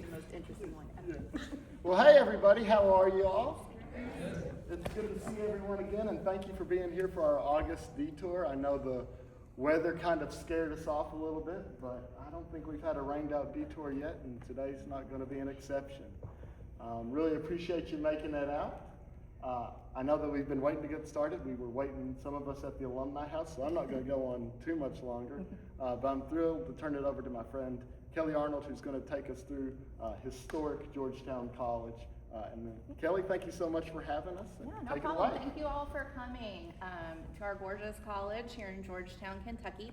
The most interesting one ever. Well, hey everybody, how are you all? It's good to see everyone again, and thank you for being here for our August detour. I know the weather kind of scared us off a little bit, but I don't think we've had a rained out detour yet, and today's not going to be an exception. Really appreciate you making that out. I know that we've been waiting to get started. We were waiting, some of us at the alumni house, so I'm not going to go on too much longer. But I'm thrilled to turn it over to my friend Kelly Arnold, who's going to take us through historic Georgetown College. And then, Kelly, thank you so much for having us. Yeah, no problem. Thank you all for coming to our gorgeous college here in Georgetown, Kentucky.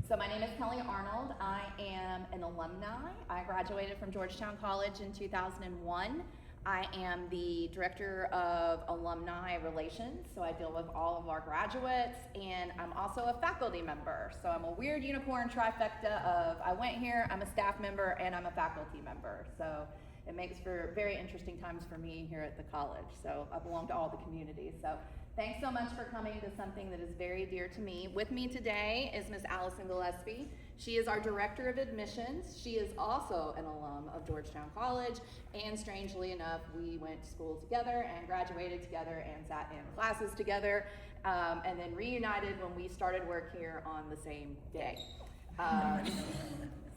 So my name is Kelly Arnold. I am an alumni. I graduated from Georgetown College in 2001. I am the Director of Alumni Relations, so I deal with all of our graduates, and I'm also a faculty member. So I'm a weird unicorn trifecta of I went here, I'm a staff member, and I'm a faculty member. So it makes for very interesting times for me here at the college. So I belong to all the communities. So thanks so much for coming to something that is very dear to me. With me today is Miss Allison Gillespie. She is our Director of Admissions. She is also an alum of Georgetown College, and strangely enough, we went to school together and graduated together and sat in classes together, and then reunited when we started work here on the same day.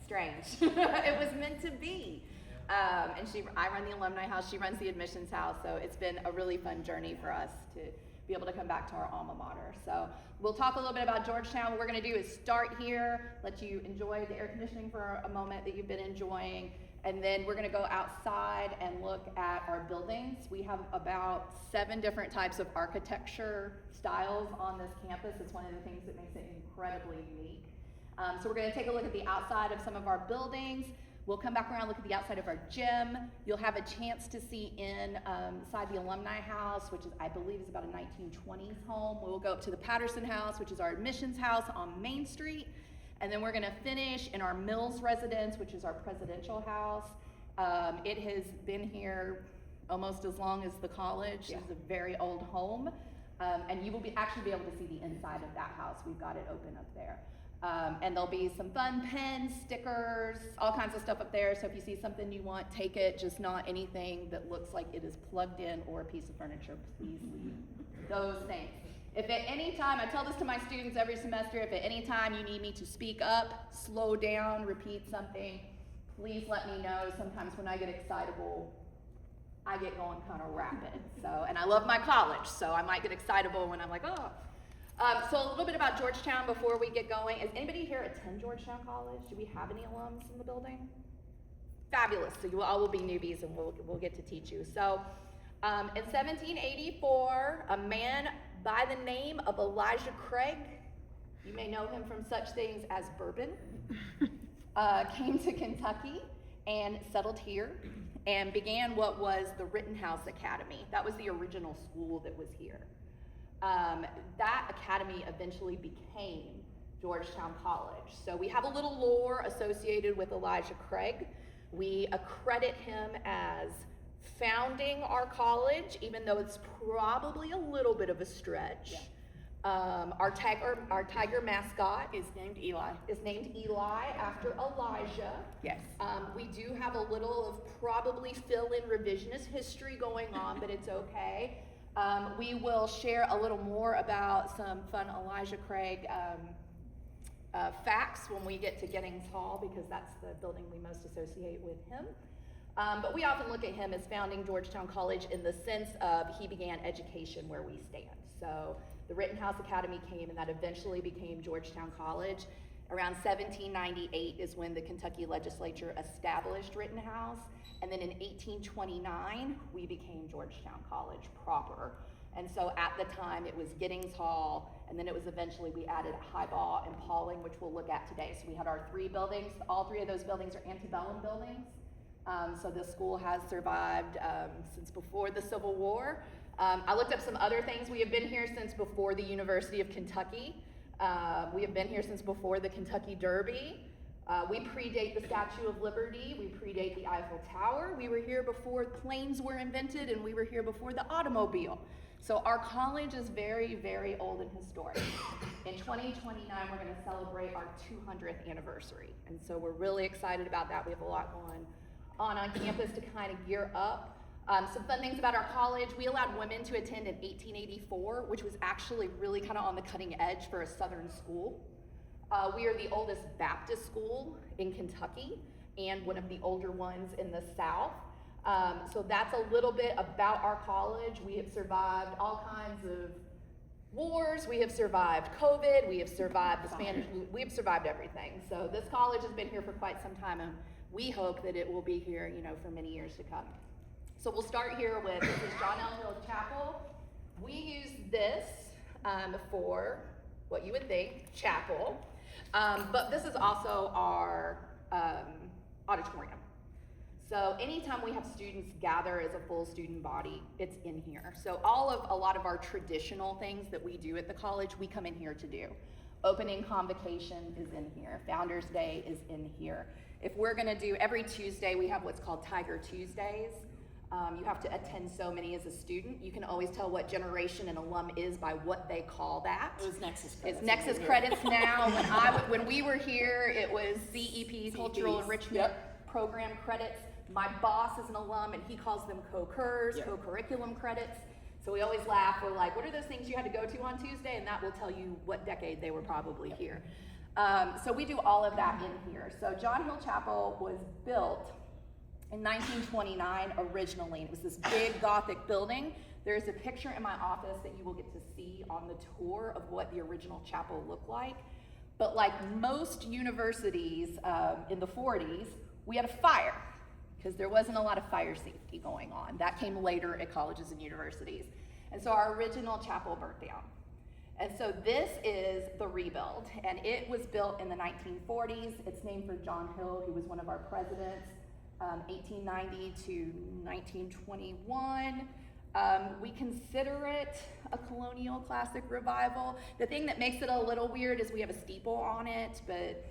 Strange. It was meant to be. And I run the alumni house, she runs the admissions house, so it's been a really fun journey for us to be able to come back to our alma mater. So we'll talk a little bit about Georgetown. What we're gonna do is start here, let you enjoy the air conditioning for a moment that you've been enjoying, and then we're gonna go outside and look at our buildings. We have about 7 different types of architecture styles on this campus. It's one of the things that makes it incredibly unique. So we're gonna take a look at the outside of some of our buildings. We'll come back around, look at the outside of our gym. You'll have a chance to see inside the alumni house, which is, I believe, is about a 1920s home. We'll go up to the Patterson house, which is our admissions house on Main Street. And then we're gonna finish in our Mills residence, which is our presidential house. It has been here almost as long as the college. Yeah. It's a very old home. And you will actually be able to see the inside of that house. We've got it open up there. And there'll be some fun pens, stickers, all kinds of stuff up there. So if you see something you want, take it, just not anything that looks like it is plugged in or a piece of furniture. Please leave those things. If at any time, I tell this to my students every semester, if at any time you need me to speak up, slow down, repeat something, please let me know. Sometimes when I get excitable, I get going kind of rapid. So, and I love my college, so I might get excitable when I'm like, oh. So a little bit about Georgetown before we get going. Is anybody here attend Georgetown College? Do we have any alums in the building? Fabulous. So you all will be newbies, and we'll get to teach you. So in 1784, a man by the name of Elijah Craig, you may know him from such things as bourbon, came to Kentucky and settled here and began what was the Rittenhouse Academy. That was the original school that was here. That academy eventually became Georgetown College. So we have a little lore associated with Elijah Craig. We accredit him as founding our college, even though it's probably a little bit of a stretch. Yeah. Our tiger mascot is named Eli. After Elijah. Yes. We do have a little of probably fill-in revisionist history going on, but it's okay. We will share a little more about some fun Elijah Craig facts when we get to Giddings Hall, because that's the building we most associate with him. But we often look at him as founding Georgetown College in the sense of he began education where we stand. So the Rittenhouse Academy came, and that eventually became Georgetown College. Around 1798 is when the Kentucky legislature established Rittenhouse. And then in 1829, we became Georgetown College proper. And so at the time, it was Giddings Hall, and then it was eventually, we added Highball and Pauling, which we'll look at today. So we had our 3 buildings. All 3 of those buildings are antebellum buildings. So the school has survived since before the Civil War. I looked up some other things. We have been here since before the University of Kentucky. We have been here since before the Kentucky Derby. We predate the Statue of Liberty. We predate the Eiffel Tower. We were here before planes were invented, and we were here before the automobile. So our college is very, very old and historic. In 2029, we're going to celebrate our 200th anniversary. And so we're really excited about that. We have a lot going on campus to kind of gear up. Some fun things about our college: we allowed women to attend in 1884, which was actually really kind of on the cutting edge for a Southern school. We are the oldest Baptist school in Kentucky and one of the older ones in the South. So that's a little bit about our college. We have survived all kinds of wars, we have survived COVID, we have survived the Spanish, we have survived everything. So this college has been here for quite some time, and we hope that it will be here, for many years to come. So we'll start here with, this is John L. Hill Chapel. We use this for what you would think, chapel, but this is also our auditorium. So anytime we have students gather as a full student body, it's in here. So a lot of our traditional things that we do at the college, we come in here to do. Opening convocation is in here. Founders Day is in here. If we're gonna do, every Tuesday, we have what's called Tiger Tuesdays. You have to attend so many as a student. You can always tell what generation an alum is by what they call that. It was Nexus credits. It's Nexus credits now. When we were here, it was CEP, Cultural Enrichment Program credits. My boss is an alum, and he calls them co-curs, co-curriculum credits. So we always laugh. We're like, what are those things you had to go to on Tuesday? And that will tell you what decade they were probably here. So we do all of that in here. So John Hill Chapel was built in 1929 originally. It was this big Gothic building. There's a picture in my office that you will get to see on the tour of what the original chapel looked like. But like most universities in the 40s, we had a fire, because there wasn't a lot of fire safety going on. That came later at colleges and universities. And so our original chapel burnt down. And so this is the rebuild, and it was built in the 1940s. It's named for John Hill, who was one of our presidents, 1890 to 1921. We consider it a colonial classic revival. The thing that makes it a little weird is we have a steeple on it, but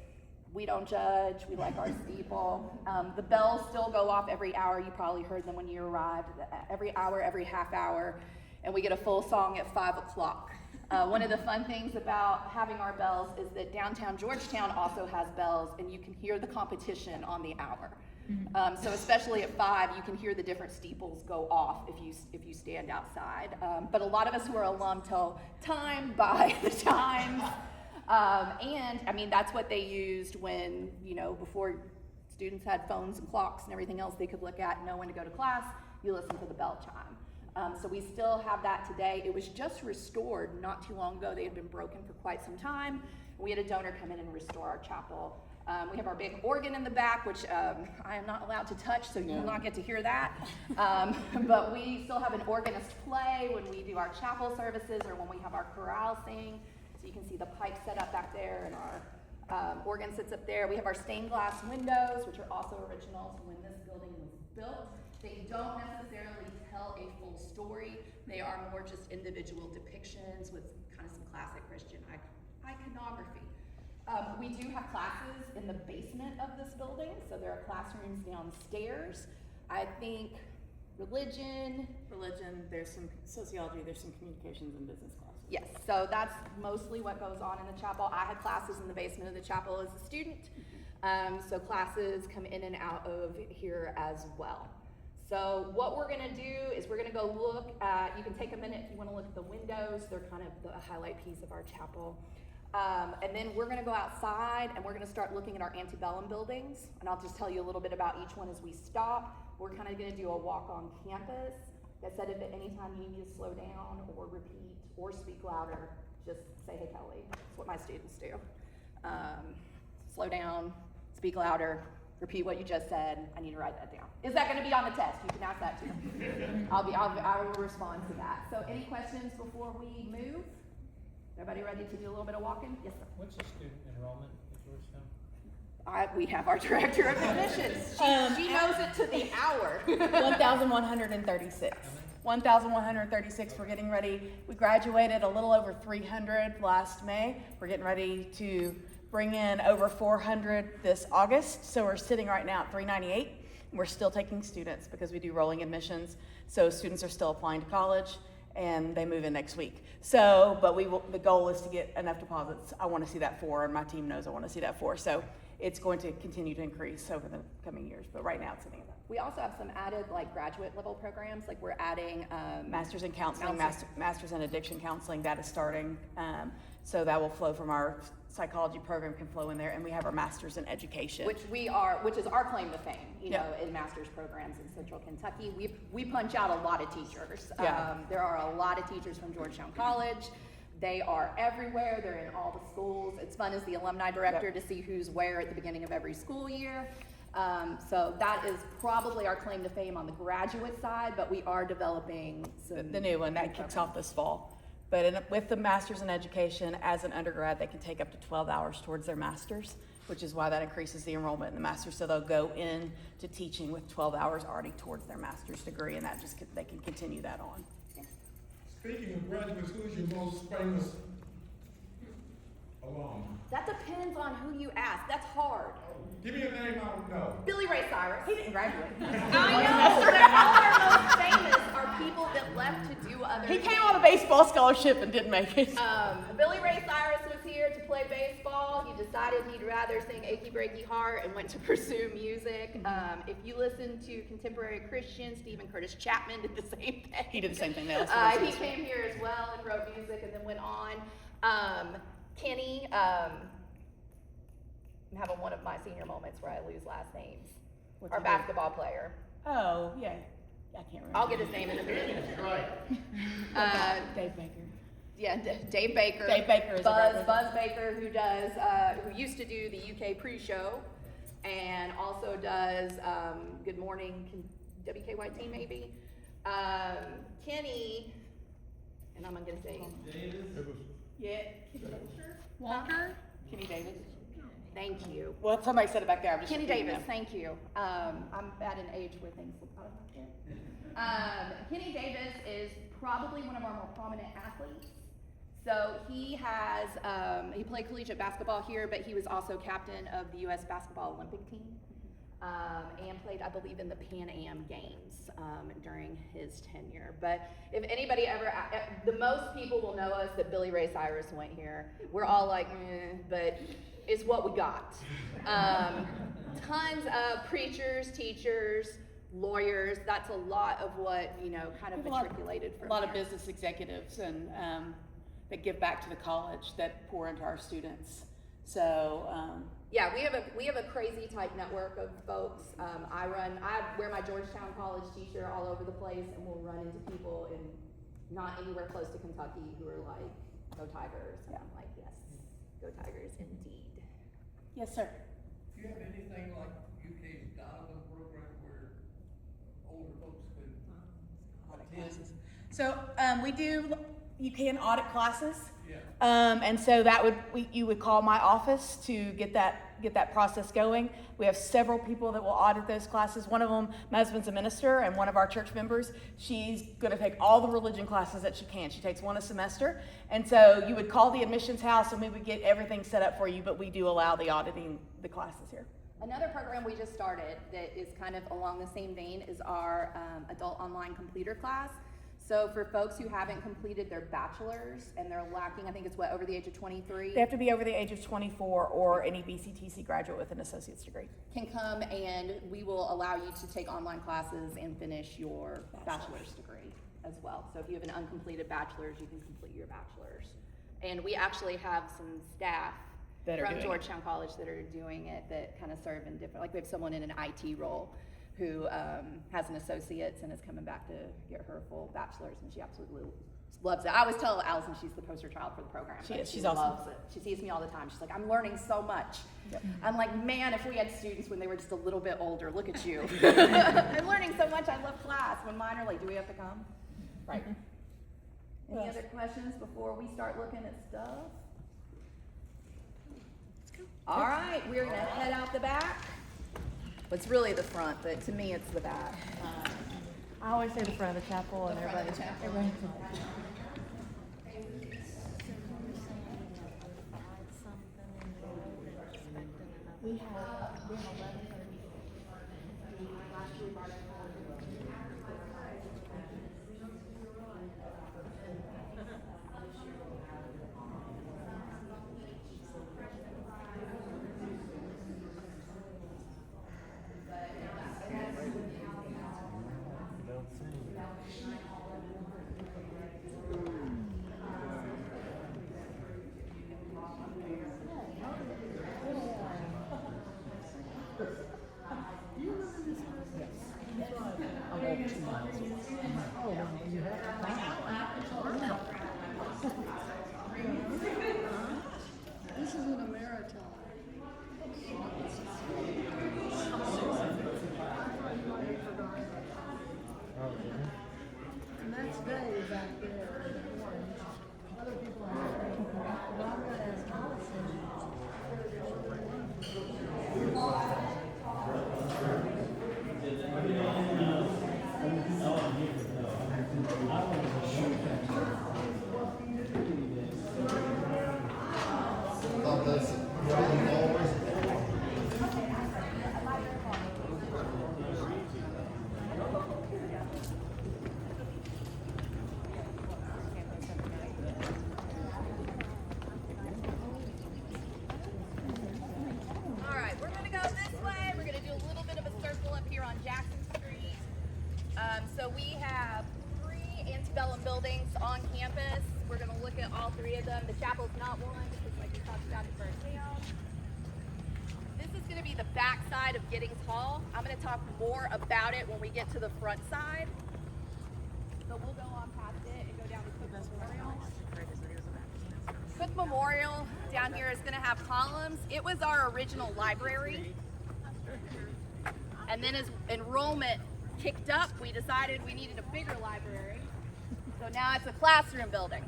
we don't judge, we like our steeple. The bells still go off every hour. You probably heard them when you arrived. Every hour, every half hour, and we get a full song at 5 o'clock. One of the fun things about having our bells is that downtown Georgetown also has bells, and you can hear the competition on the hour. So especially at 5, you can hear the different steeples go off if you stand outside. But a lot of us who are alum tell time by the chimes. And I mean, that's what they used when, before students had phones and clocks and everything else they could look at and know when to go to class. You listen to the bell chime. So we still have that today. It was just restored not too long ago. They had been broken for quite some time. We had a donor come in and restore our chapel. We have our big organ in the back, which I am not allowed to touch, so you will not get to hear that. But we still have an organist play when we do our chapel services or when we have our chorale sing. So you can see the pipe set up back there, and our organ sits up there. We have our stained glass windows, which are also original to when this building was built. They don't necessarily tell a full story. They are more just individual depictions with kind of some classic Christian iconography. We do have classes in the basement of this building, so there are classrooms downstairs. I think religion, there's some sociology, there's some communications and business classes. Yes, so that's mostly what goes on in the chapel. I had classes in the basement of the chapel as a student, so classes come in and out of here as well. So what we're gonna do is we're gonna go look at, you can take a minute if you wanna look at the windows. They're kind of the highlight piece of our chapel. And then we're gonna go outside and we're gonna start looking at our antebellum buildings. And I'll just tell you a little bit about each one as we stop. We're kind of gonna do a walk on campus. That said, if at any time you need to slow down or repeat or speak louder, just say, hey, Kelly. That's what my students do. Slow down, speak louder, repeat what you just said. I need to write that down. Is that gonna be on the test? You can ask that too. I will respond to that. So any questions before we move? Everybody ready to do a little bit of walking? Yes, sir. What's the student enrollment at Georgetown? We have our director of admissions. She knows it to the hour. 1,136. 1,136. We're getting ready. We graduated a little over 300 last May. We're getting ready to bring in over 400 this August. So we're sitting right now at 398. We're still taking students because we do rolling admissions. So students are still applying to college and they move in next week. So, but the goal is to get enough deposits. I want to see that 4, and my team knows I want to see that 4. So it's going to continue to increase over the coming years, but right now it's an 8. We also have some added like graduate level programs, like we're adding Masters in counseling, Counseling. masters in addiction counseling, that is starting. So that will flow from our psychology program, can flow in there, and we have our masters in education. which is our claim to fame, you know, in master's programs in Central Kentucky. We punch out a lot of teachers. Yeah. There are a lot of teachers from Georgetown College. They are everywhere. They're in all the schools. It's fun as the alumni director to see who's where at the beginning of every school year. So that is probably our claim to fame on the graduate side, but we are developing some. The new one, that kicks off this fall. But with the masters in education, as an undergrad, they can take up to 12 hours towards their masters, which is why that increases the enrollment in the masters. So they'll go into teaching with 12 hours already towards their master's degree, and that they can continue that on. Speaking of graduates, who's your most famous alum? That depends on who you ask. That's hard. Give me a name I would know. Billy Ray Cyrus. He didn't graduate. I know. They're all our most famous are people that left to do other He things. came on a baseball scholarship and didn't make it. Billy Ray Cyrus was here to play baseball. He decided he'd rather sing Achy Breaky Heart and went to pursue music. If you listen to contemporary Christian, Stephen Curtis Chapman did the same thing. He did the same thing. They also He listened to came here as well and wrote music and then went on. Kenny, I'm having one of my senior moments where I lose last names. What's Our he do? basketball player. Oh, yeah. I can't remember. I'll get his name in a minute. Dave Baker. Yeah, Dave Baker. Dave Baker is a Buzz Baker, who used to do the UK pre-show, and also does Good Morning WKYT maybe. Kenny, and I'm gonna say Walker? Kenny Davis. thank you. Well, somebody said it back there. I'm just Kenny repeating Davis, them. thank you. I'm at an age where things look out of my head. Kenny Davis is probably one of our more prominent athletes. So he has, he played collegiate basketball here, but he was also captain of the U.S. Basketball Olympic team, and played, I believe, in the Pan Am Games during his tenure. But if anybody ever, the most people will know us that Billy Ray Cyrus went here. We're all like, but it's what we got. Tons of preachers, teachers, lawyers. That's a lot of what, you know, kind of matriculated from A lot of here. business executives and that give back to the college, that pour into our students. So Yeah, we have a crazy tight network of folks. I wear my Georgetown College t-shirt all over the place, and we'll run into people in not anywhere close to Kentucky who are like, "Go Tigers!" And I'm like, "Yes, go Tigers, indeed." yes, sir. Do you have anything like UK's Donovan program where older folks could attend? So we do, you can audit classes. Yeah. And so that you would call my office to get that process going. We have several people that will audit those classes. One of them, my husband's a minister, and one of our church members, she's going to take all the religion classes that she can. She takes one a semester. And so you would call the admissions house and we would get everything set up for you, but we do allow the auditing the classes here. Another program we just started that is kind of along the same vein is our adult online completer class. So for folks who haven't completed their bachelor's and they're lacking, I think it's over the age of 23. They have to be over the age of 24 or any BCTC graduate with an associate's degree. Can come and we will allow you to take online classes and finish your bachelor's degree as well. So if you have an uncompleted bachelor's, you can complete your bachelor's. And we actually have some staff That are from doing Georgetown College that are doing it, that kind of serve in different, like we have someone in an IT role who has an associate's and is coming back to get her full bachelor's, and she absolutely loves it. I always tell Allison she's the poster child for the program. She Like, is. She's awesome. loves it. She sees me all the time. She's like, I'm learning so much. Yep. I'm like, man, if we had students when they were just a little bit older, look at you. I'm learning so much. I love class. When mine are like, do we have to come? Right. Any Yes. other questions before we start looking at stuff? All right, we're gonna head out the back. It's really the front, but to me, it's the back. I always say the front of the chapel and The front of everybody. the chapel. We have 11:30. Last year, March. This isn't a marathon. And that's Dave back there in orange. Other people are saying, well, I'm gonna ask Allison. All right, we're gonna go this way. We're gonna do a little bit of a circle up here on Jackson Street. So we have 3 antebellum buildings on campus. We're gonna look at all 3 of them. The chapel's not one, because like we talked about it for a town. This is gonna be the back side of Giddings Hall. I'm gonna talk more about it when we get to the front side. So we'll go on past it and go down to Cook Memorial. Cook Memorial down here is going to have columns. It was our original library. And then as enrollment kicked up, we decided we needed a bigger library. So now it's a classroom building.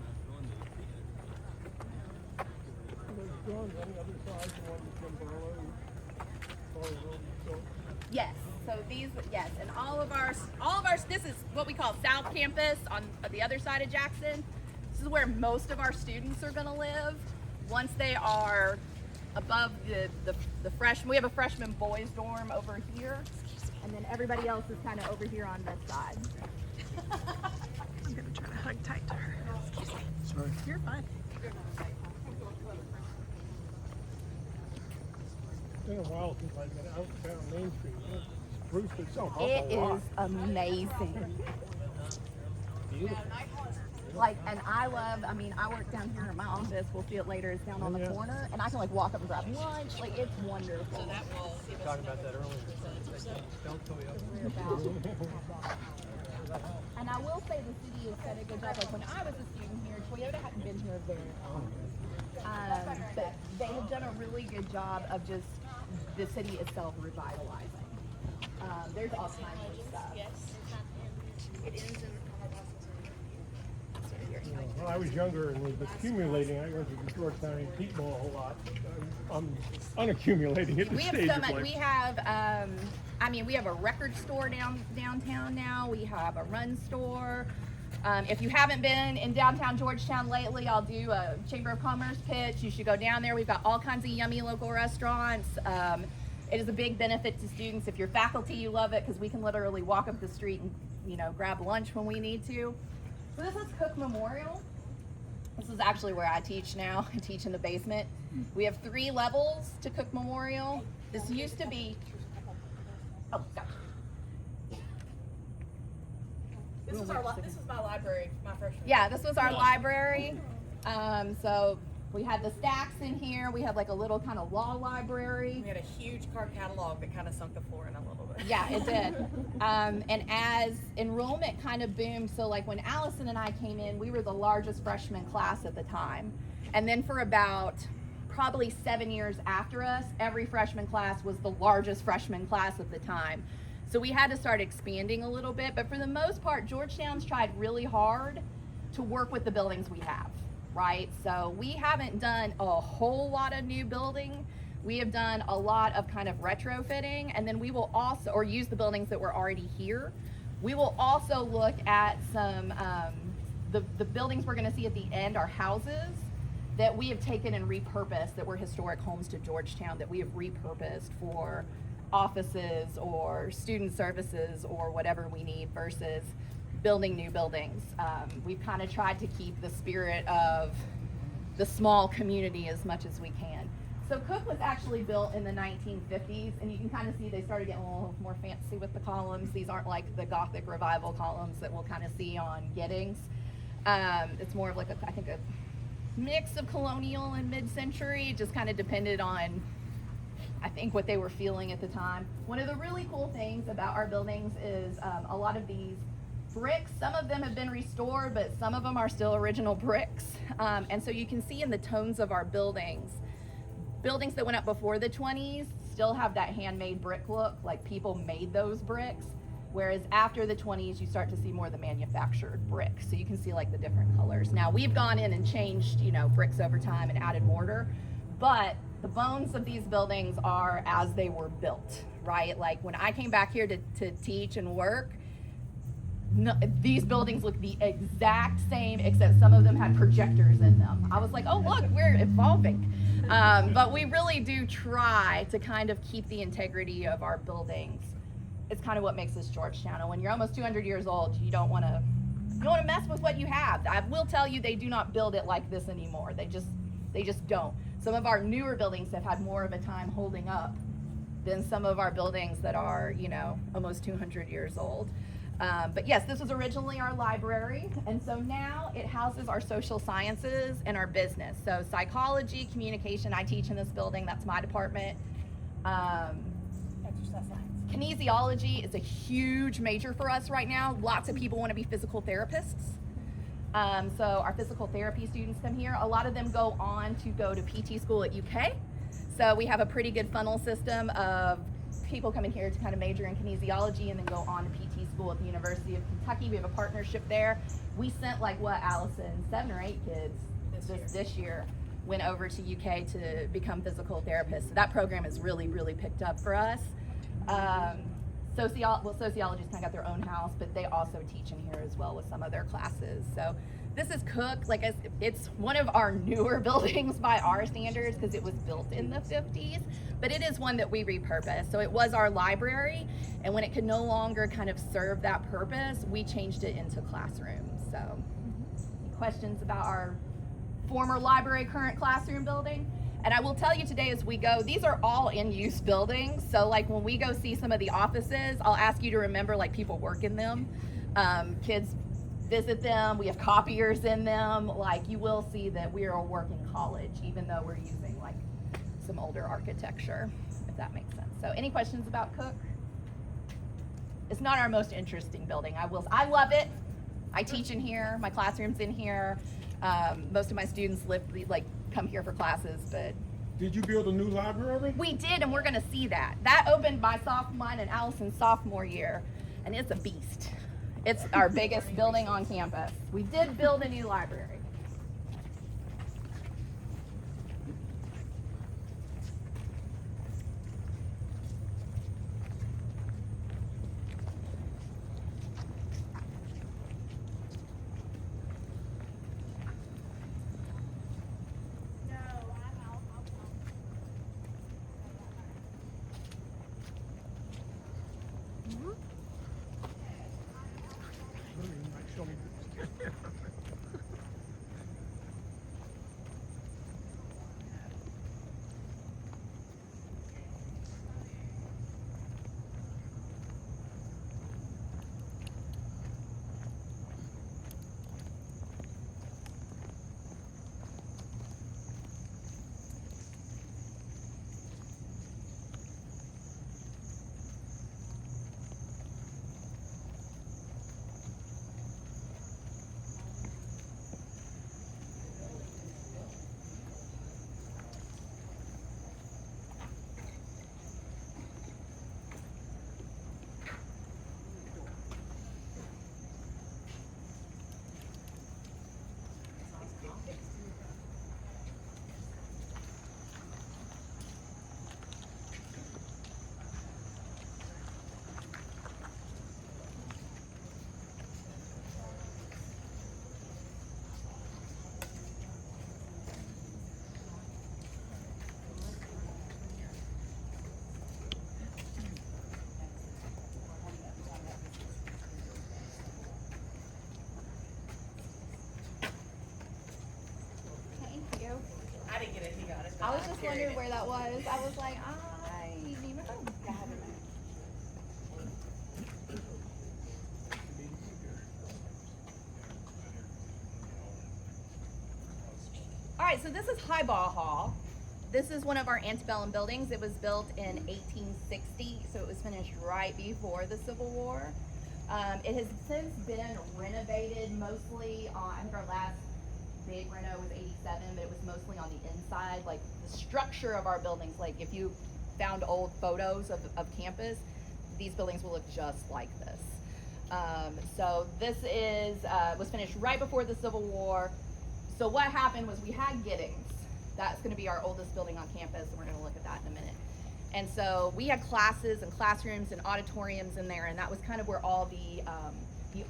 Yes. So these, yes, and all of our, this is what we call South Campus on the other side of Jackson. This is where most of our students are going to live once they are above the freshman. We have a freshman boys dorm over here, and then everybody else is kind of over here on this side. I'm gonna try to hug tight to her. Excuse me. Sorry. You're fine. It's been a while since I've been out down Main Street. Bruce is so It awful. is amazing. Beautiful. Like, and I work down here in my office. We'll see it later. It's down on the corner, and I can like walk up and grab lunch. Like, it's wonderful. Talking about that earlier. Don't go up. And I will say the city has done a good job. Like when I was a student here, Toyota hadn't been here very long. But they have done a really good job of just the city itself revitalizing. There's all kinds of stuff. It is in When I was younger and was accumulating, I went to the Georgetown Antique Mall a whole lot. I'm unaccumulating at this We have stage so of much. life. We have, we have a record store downtown now. We have a run store. If you haven't been in downtown Georgetown lately, I'll do a Chamber of Commerce pitch. You should go down there. We've got all kinds of yummy local restaurants. It is a big benefit to students. If you're faculty, you love it because we can literally walk up the street and grab lunch when we need to. So this is Cook Memorial. This is actually where I teach now. I teach in the basement. We have 3 levels to Cook Memorial. This used to be, oh, gotcha. This was my library, my freshman. Yeah, this was our library. So we had the stacks in here. We had like a little kind of law library. We had a huge card catalog that kind of sunk the floor in a little bit. Yeah, it did. And as enrollment kind of boomed, so like when Allison and I came in, we were the largest freshman class at the time. And then for about probably 7 years after us, every freshman class was the largest freshman class at the time. So we had to start expanding a little bit, but for the most part, Georgetown's tried really hard to work with the buildings we have, right? So we haven't done a whole lot of new building. We have done a lot of kind of retrofitting, and then we will also, or use the buildings that were already here. We will also look at some, the buildings we're gonna see at the end are houses that we have taken and repurposed, that were historic homes to Georgetown, that we have repurposed for offices or student services or whatever we need versus building new buildings. We've kind of tried to keep the spirit of the small community as much as we can. So Cook was actually built in the 1950s, and you can kind of see they started getting a little more fancy with the columns. These aren't like the Gothic Revival columns that we'll kind of see on Giddings. It's more of like I think a mix of colonial and mid-century. It just kind of depended on I think, what they were feeling at the time. One of the really cool things about our buildings is a lot of these bricks, some of them have been restored, but some of them are still original bricks. And so you can see in the tones of our buildings that went up before the 20s still have that handmade brick look, like people made those bricks. Whereas after the 20s, you start to see more of the manufactured brick. So you can see like the different colors. Now we've gone in and changed, bricks over time and added mortar, but the bones of these buildings are as they were built, right? Like when I came back here to teach and work, no, these buildings look the exact same, except some of them had projectors in them. I was like, oh look, we're evolving. But we really do try to kind of keep the integrity of our buildings. It's kind of what makes us Georgetown. And when you're almost 200 years old, you don't want to mess with what you have. I will tell you, they do not build it like this anymore. They just don't. Some of our newer buildings have had more of a time holding up than some of our buildings that are, almost 200 years old. But yes, this was originally our library, and so now it houses our social sciences and our business. So psychology, communication, I teach in this building, that's my department. Exercise science. Kinesiology is a huge major for us right now. Lots of people want to be physical therapists. So our physical therapy students come here. A lot of them go on to go to PT school at UK. So we have a pretty good funnel system of people coming here to kind of major in kinesiology and then go on to PT school at the University of Kentucky. We have a partnership there. We sent Allison, 7 or 8 kids this year went over to UK to become physical therapists. So that program has really, really picked up for us. Sociology's kind of got their own house, but they also teach in here as well with some of their classes. So this is Cook. It's one of our newer buildings by our standards because it was built in the 50s, but it is one that we repurposed. So it was our library, and when it could no longer kind of serve that purpose, we changed it into classrooms. So any questions about our former library, current classroom building? And I will tell you today as we go, these are all in-use buildings. So when we go see some of the offices, I'll ask you to remember people work in them. Kids visit them. We have copiers in them. You will see that we are a working college, even though we're using some older architecture, if that makes sense. So any questions about Cook? It's not our most interesting building. I love it. I teach in here. My classroom's in here. Most of my students come here for classes, but. Did you build a new library? We did, and we're gonna see that. That opened mine and Allison's sophomore year, and it's a beast. It's our biggest building on campus. We did build a new library. I was just wondering where that was. I was like, I need my phone. All right, so this is Highball Hall. this is one of our antebellum buildings. It was built in 1860, so it was finished right before the Civil War. It has since been renovated mostly on, I think our last big reno was 87, but it was mostly on the inside. Like the structure of our buildings, like if you found old photos of campus, these buildings will look just like this. So this was finished right before the Civil War. So what happened was we had Giddings. That's gonna be our oldest building on campus, and we're gonna look at that in a minute. And so we had classes and classrooms and auditoriums in there, and that was kind of where all the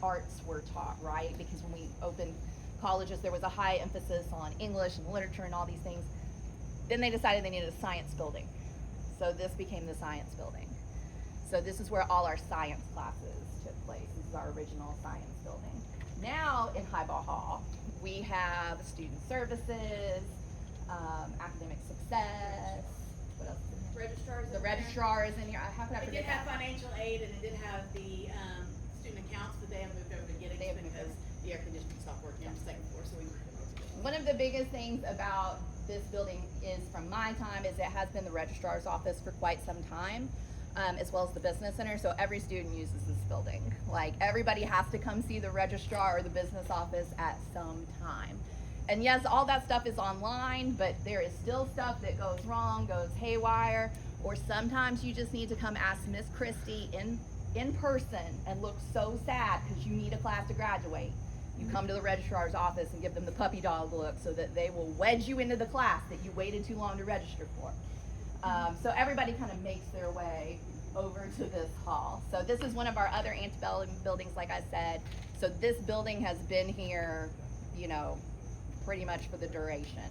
arts were taught, right? Because when we opened colleges, there was a high emphasis on English and literature and all these things. Then they decided they needed a science building. So this became the science building. So this is where all our science classes took place. This is our original science building. Now in Highball Hall, we have student services, academic success. What else is in here? Registrars. The registrar is in here. How could I It forget did have that? financial aid, and it did have the student accounts, but they have moved over to Giddings They have moved because the air conditioning stopped working on the second floor, so we moved it over to Giddings. One of the biggest things about this building is, from my time, is it has been the registrar's office for quite some time, as well as the business center. So every student uses this building. Like everybody has to come see the registrar or the business office at some time. And yes, all that stuff is online, but there is still stuff that goes wrong, goes haywire, or sometimes you just need to come ask Miss Christie in person and look so sad because you need a class to graduate. You come to the registrar's office and give them the puppy dog look so that they will wedge you into the class that you waited too long to register for. So everybody kind of makes their way over to this hall. So this is one of our other antebellum buildings, like I said. So this building has been here, you know, pretty much for the duration.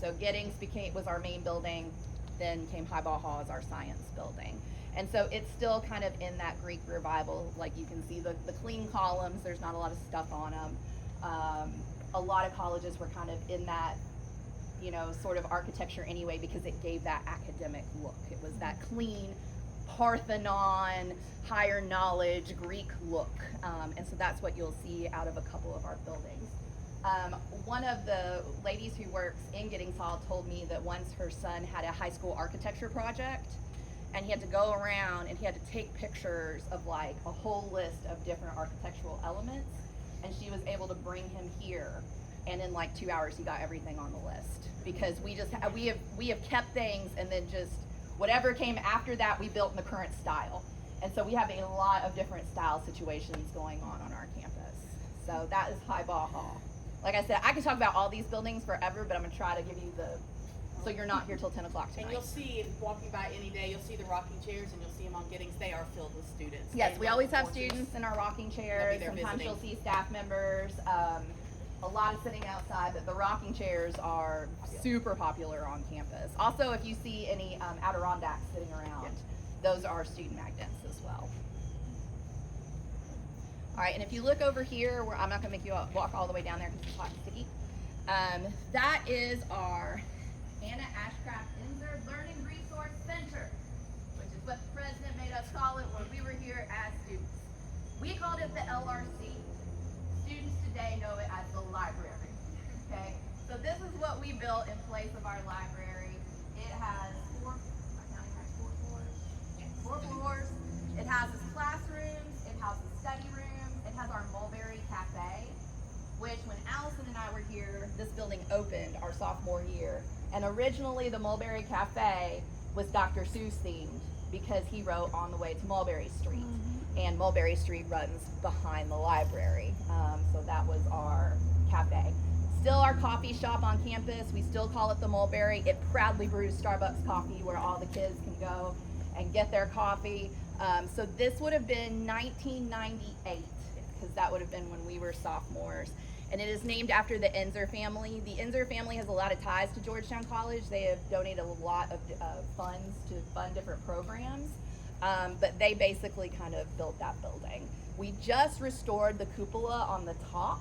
So Giddings was our main building, then came Highball Hall as our science building. And so it's still kind of in that Greek revival. Like you can see the clean columns, there's not a lot of stuff on them. A lot of colleges were kind of in that, you know, sort of architecture anyway, because it gave that academic look. It was that clean Parthenon, higher knowledge, Greek look. And so that's what you'll see out of a couple of our buildings. One of the ladies who works in Giddings Hall told me that once her son had a high school architecture project, and he had to go around and he had to take pictures of like a whole list of different architectural elements, and she was able to bring him here, and in like 2 hours he got everything on the list, because we have kept things, and then just whatever came after that we built in the current style. And so we have a lot of different style situations going on our campus. So that is Highball Hall. Like I said, I could talk about all these buildings forever, but I'm gonna try to give you so you're not here till 10 o'clock tonight. And you'll see, walking by any day, you'll see the rocking chairs, and you'll see them on Giddings. They are filled with students. Yes, They we love always the have courses. students in our rocking They'll chairs. be there Sometimes visiting. you'll see staff members. A lot of sitting outside, but the rocking chairs are super popular on campus. Also, if you see any Adirondacks sitting around, those are student magnets as well. All right, and if you look over here, where I'm not gonna make you walk all the way down there because it's hot and sticky. That is our Anna Ashcraft Inzer Learning Resource Center, which is what the president made us call it when we were here as students. We called it the LRC. Students today know it as the library, okay? So this is what we built in place of our library. It has four floors. It houses classrooms, it houses study rooms, it has our Mulberry Cafe, which when Allison and I were here, this building opened our sophomore year. And originally the Mulberry Cafe was Dr. Seuss themed because he wrote On the Way to Mulberry Street. And Mulberry Street runs behind the library. So that was our cafe. Still our coffee shop on campus. We still call it the Mulberry. It proudly brews Starbucks coffee where all the kids can go and get their coffee. So this would have been 1998, because that would have been when we were sophomores. And it is named after the Inzer family. The Inzer family has a lot of ties to Georgetown College. They have donated a lot of funds to fund different programs. But they basically kind of built that building. We just restored the cupola on the top.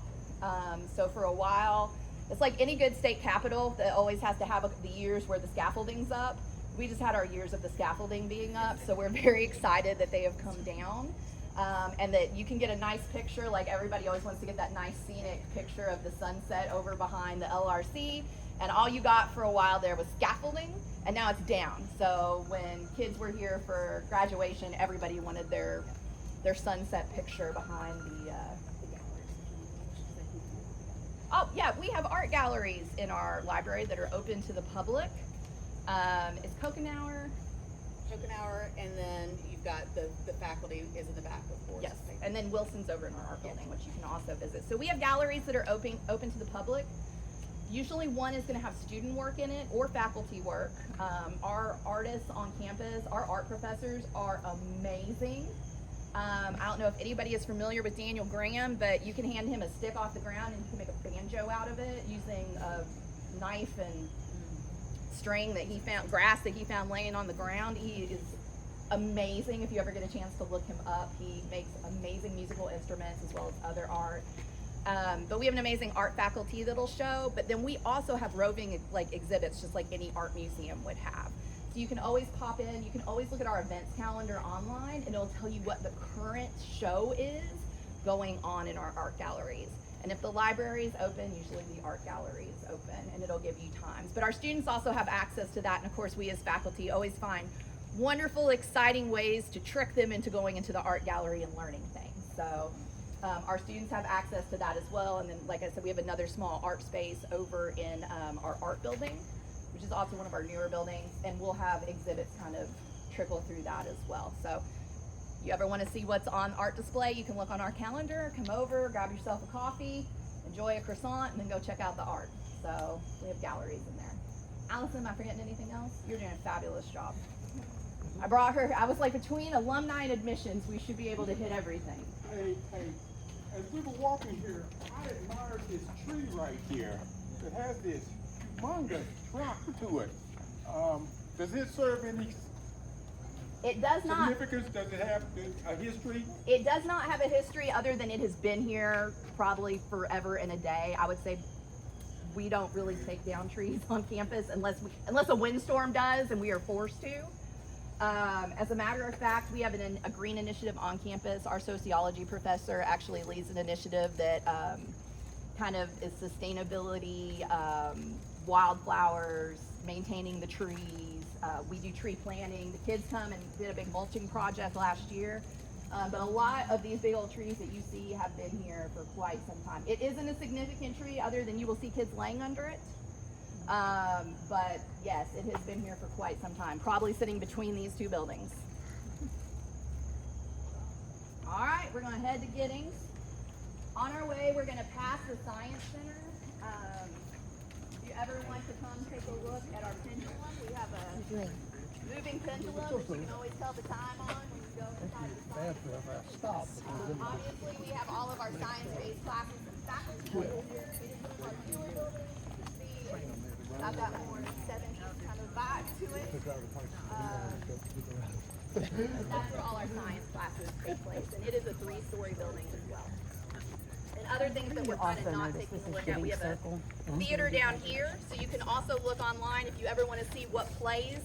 So for a while, it's like any good state capitol that always has to have the years where the scaffolding's up. We just had our years of the scaffolding being up, so we're very excited that they have come down. And that you can get a nice picture, like everybody always wants to get that nice scenic picture of the sunset over behind the LRC. And all you got for a while there was scaffolding, and now it's down. So when kids were here for graduation, everybody wanted their sunset picture behind the galleries. Oh yeah, we have art galleries in our library that are open to the public. It's Kokenauer. And then you've got the faculty is in the back, of course. Yes, and then Wilson's over in our art building, which you can also visit. So we have galleries that are open to the public. Usually one is going to have student work in it or faculty work. Our artists on campus, our art professors are amazing. I don't know if anybody is familiar with Daniel Graham, but you can hand him a stick off the ground and you can make a banjo out of it using a knife and string that he found, grass that he found laying on the ground. He is amazing. If you ever get a chance to look him up, he makes amazing musical instruments as well as other art. But we have an amazing art faculty that'll show, but then we also have roving like exhibits just like any art museum would have. So you can always pop in, you can always look at our events calendar online and it'll tell you what the current show is going on in our art galleries. And if the library is open, usually the art gallery is open and it'll give you times. But our students also have access to that, and of course we as faculty always find wonderful, exciting ways to trick them into going into the art gallery and learning things. So our students have access to that as well. And then, like I said, we have another small art space over in our art building, which is also one of our newer buildings, and we'll have exhibits kind of trickle through that as well. So you ever want to see what's on art display, you can look on our calendar, come over, grab yourself a coffee, enjoy a croissant, and then go check out the art. So we have galleries in there. Allison, am I forgetting anything else? You're doing a fabulous job. I brought her, I was like, between alumni and admissions, we should be able to hit everything. Hey, as we were walking here, I admired this tree right here that has this humongous trunk to it. Does it serve any It does not. significance? Does it have a history? It does not have a history other than it has been here probably forever and a day. I would say we don't really take down trees on campus unless a windstorm does and we are forced to. As a matter of fact, we have a green initiative on campus. Our sociology professor actually leads an initiative that kind of is sustainability, wildflowers, maintaining the trees. We do tree planting. The kids come and did a big mulching project last year. But a lot of these big old trees that you see have been here for quite some time. It isn't a significant tree other than you will see kids laying under it. But yes, it has been here for quite some time, probably sitting between these two buildings. All right, we're gonna head to Giddings. On our way, we're gonna pass the Science Center. If you ever want to come take a look at our pendulum, we have a moving pendulum that you can always tell the time on when you go inside the science. Obviously, we have all of our science-based classes and faculty here. It is one of our newer buildings. I've got more 70s kind of vibe to it. That's where all our science classes take place, and it is a 3-story building as well. And other things that we're kind of not taking a look at, we have a theater down here, so you can also look online if you ever want to see what plays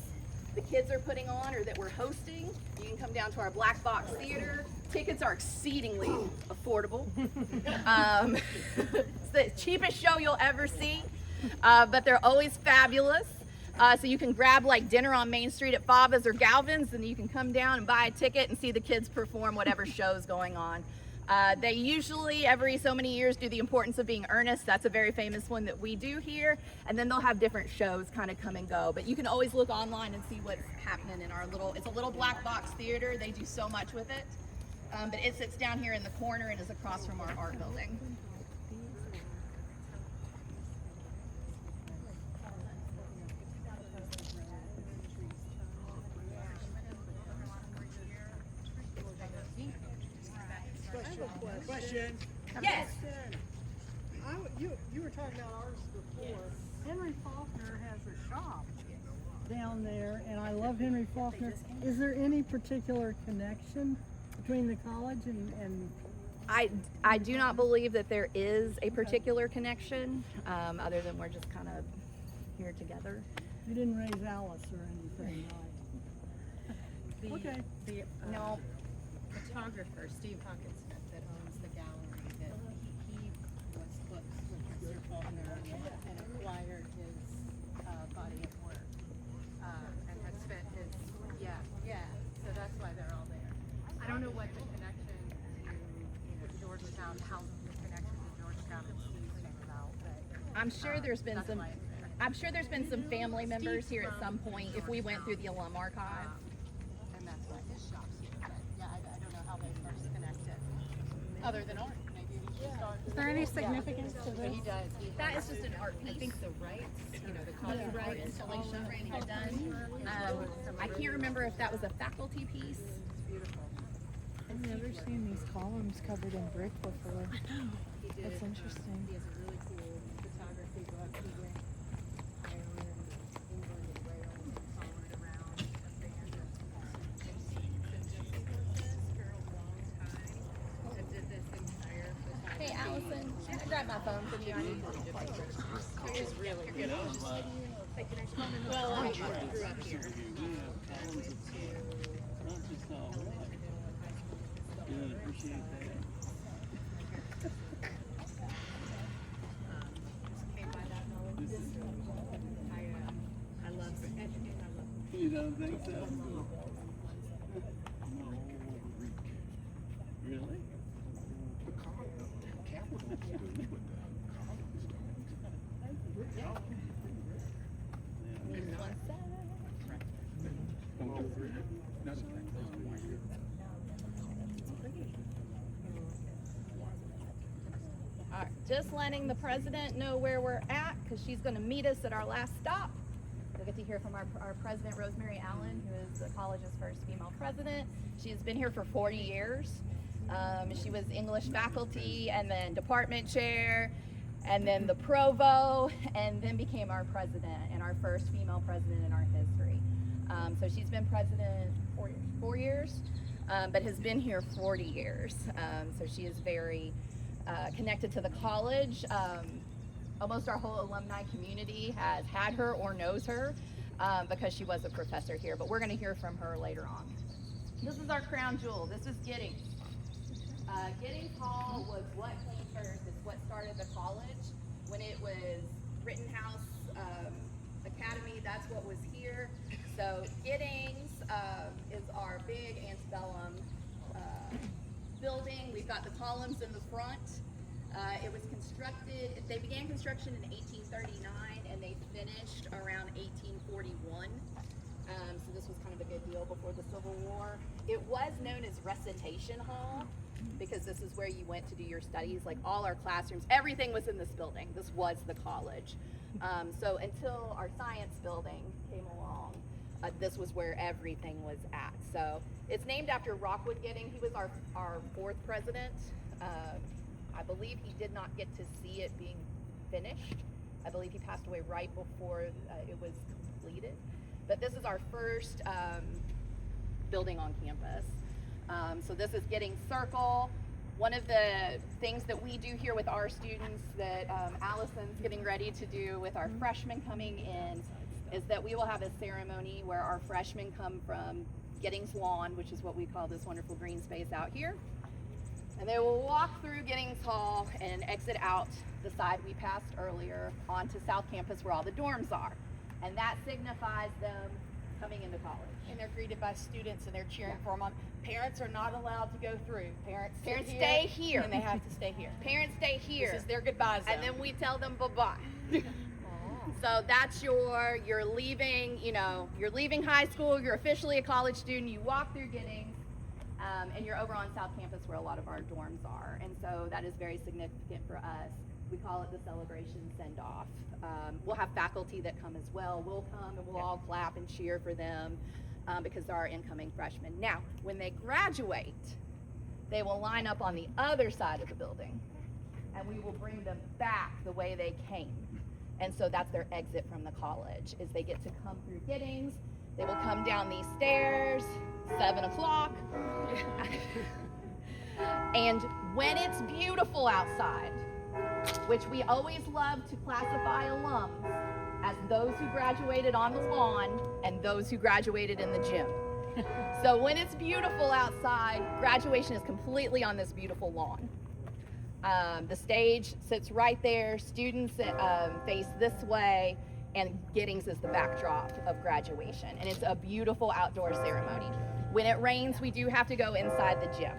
the kids are putting on or that we're hosting. You can come down to our Black Box Theater. Tickets are exceedingly affordable. It's the cheapest show you'll ever see. But they're always fabulous. So you can grab like dinner on Main Street at Fava's or Galvin's, and you can come down and buy a ticket and see the kids perform whatever show's going on. They usually every so many years do The Importance of Being Earnest. That's a very famous one that we do here. And then they'll have different shows kind of come and go. But you can always look online and see what's happening in our it's a little black box theater. They do so much with it. But it sits down here in the corner and is across from our art building. Question. Yes. You were talking about ours before. Henry Faulkner has a shop down there, and I love Henry Faulkner. Is there any particular connection between the college and I do not believe that there is a particular connection, other than we're just kind of here together. you didn't raise Alice or anything, right? Okay. No, photographer, Steve Hawkinsmith, that owns the gallery, that he was close with Mr. Faulkner and acquired his body of work, and had spent his, so that's why they're all there. I don't know what the connection to Georgetown, how the connection to Georgetown and Steve came about, but I'm sure there's been that's some. why it's there. I'm sure there's been some family members here at some point if we went through the alum archive. And that's why his shop's here, but yeah, I don't know how they first connected, other than art, maybe he just started. Is there any significance to But this? he does. That is just an art piece. I think the rights, the copyright installation Randy had done. I can't remember if that was a faculty piece. I've never seen these columns covered in brick before. That's interesting. He has a really cool photography book. He went Ireland, England, and Wales, and followed around a band of gypsies and gypsy horses for a long time. And did this entire photography. Hey, Allison, can I grab my phone from you? It was really good. Well, I grew up here. I went to came by that knowledge. I love sketching. I love. You don't think so? Really? The capital is doing what the college All right, just letting the president know where we're at because she's going to meet us at our last stop. We'll get to hear from our president, Rosemary Allen, who is the college's first female president. She has been here for 40 years. She was English faculty and then department chair and then the provost and then became our president and our first female president in our history. So she's been president 4 years, but has been here 40 years. So she is very connected to the college. Almost our whole alumni community has had her or knows her because she was a professor here, but we're going to hear from her later on. This is our crown jewel. This is Giddings. Giddings Hall was what came first. It's what started the college. When it was Rittenhouse Academy, that's what was here. So Giddings is our big antebellum building. We've got the columns in the front. It was constructed, they began construction in 1839 and they finished around 1841. So this was kind of a good deal before the Civil War. It was known as Recitation Hall because this is where you went to do your studies, like all our classrooms, everything was in this building. This was the college. So until our science building came along, this was where everything was at. So it's named after Rockwood Giddings. He was our fourth president. I believe he did not get to see it being finished. I believe he passed away right before it was completed. But this is our first building on campus. So this is Giddings Circle. One of the things that we do here with our students that Allison's getting ready to do with our freshmen coming in is that we will have a ceremony where our freshmen come from Giddings Lawn, which is what we call this wonderful green space out here. And they will walk through Giddings Hall and exit out the side we passed earlier onto South Campus where all the dorms are. And that signifies them coming into college. And they're greeted by students and they're cheering for them on. Parents are not allowed to go through. Parents stay here. And they have to stay here. Parents stay here. This is their goodbye zone. And then we tell them bye-bye. So that's you're leaving, you're leaving high school, you're officially a college student, you walk through Giddings, and you're over on South Campus where a lot of our dorms are. And so that is very significant for us. We call it the celebration send-off. We'll have faculty that come as well. We'll come and we'll all clap and cheer for them because they're our incoming freshmen. Now, when they graduate, they will line up on the other side of the building and we will bring them back the way they came. And so that's their exit from the college, is they get to come through Giddings. They will come down these stairs, 7 o'clock. And when it's beautiful outside, which we always love to classify alums as those who graduated on the lawn and those who graduated in the gym. So when it's beautiful outside, graduation is completely on this beautiful lawn. The stage sits right there, students face this way, and Giddings is the backdrop of graduation. And it's a beautiful outdoor ceremony. When it rains, we do have to go inside the gym.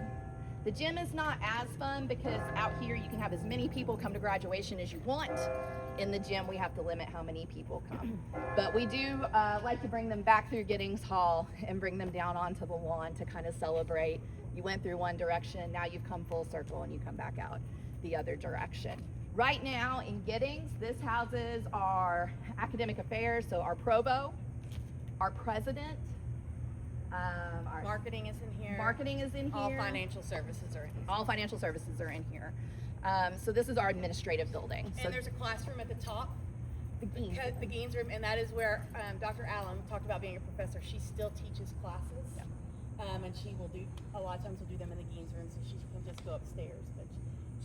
The gym is not as fun because out here you can have as many people come to graduation as you want. In the gym, we have to limit how many people come. But we do like to bring them back through Giddings Hall and bring them down onto the lawn to kind of celebrate. You went through one direction, now you've come full circle and you come back out the other direction. Right now in Giddings, this houses our academic affairs, so our provost, our president, our Marketing is in here. marketing is in here. All financial services are in here. All financial services are in here. So this is our administrative building. So And there's a classroom at the top, the Geens. the Gaines room, and that is where Dr. Allen talked about being a professor. She still teaches classes, and she will do, a lot of times will do them in the Gaines room, so she can just go upstairs, but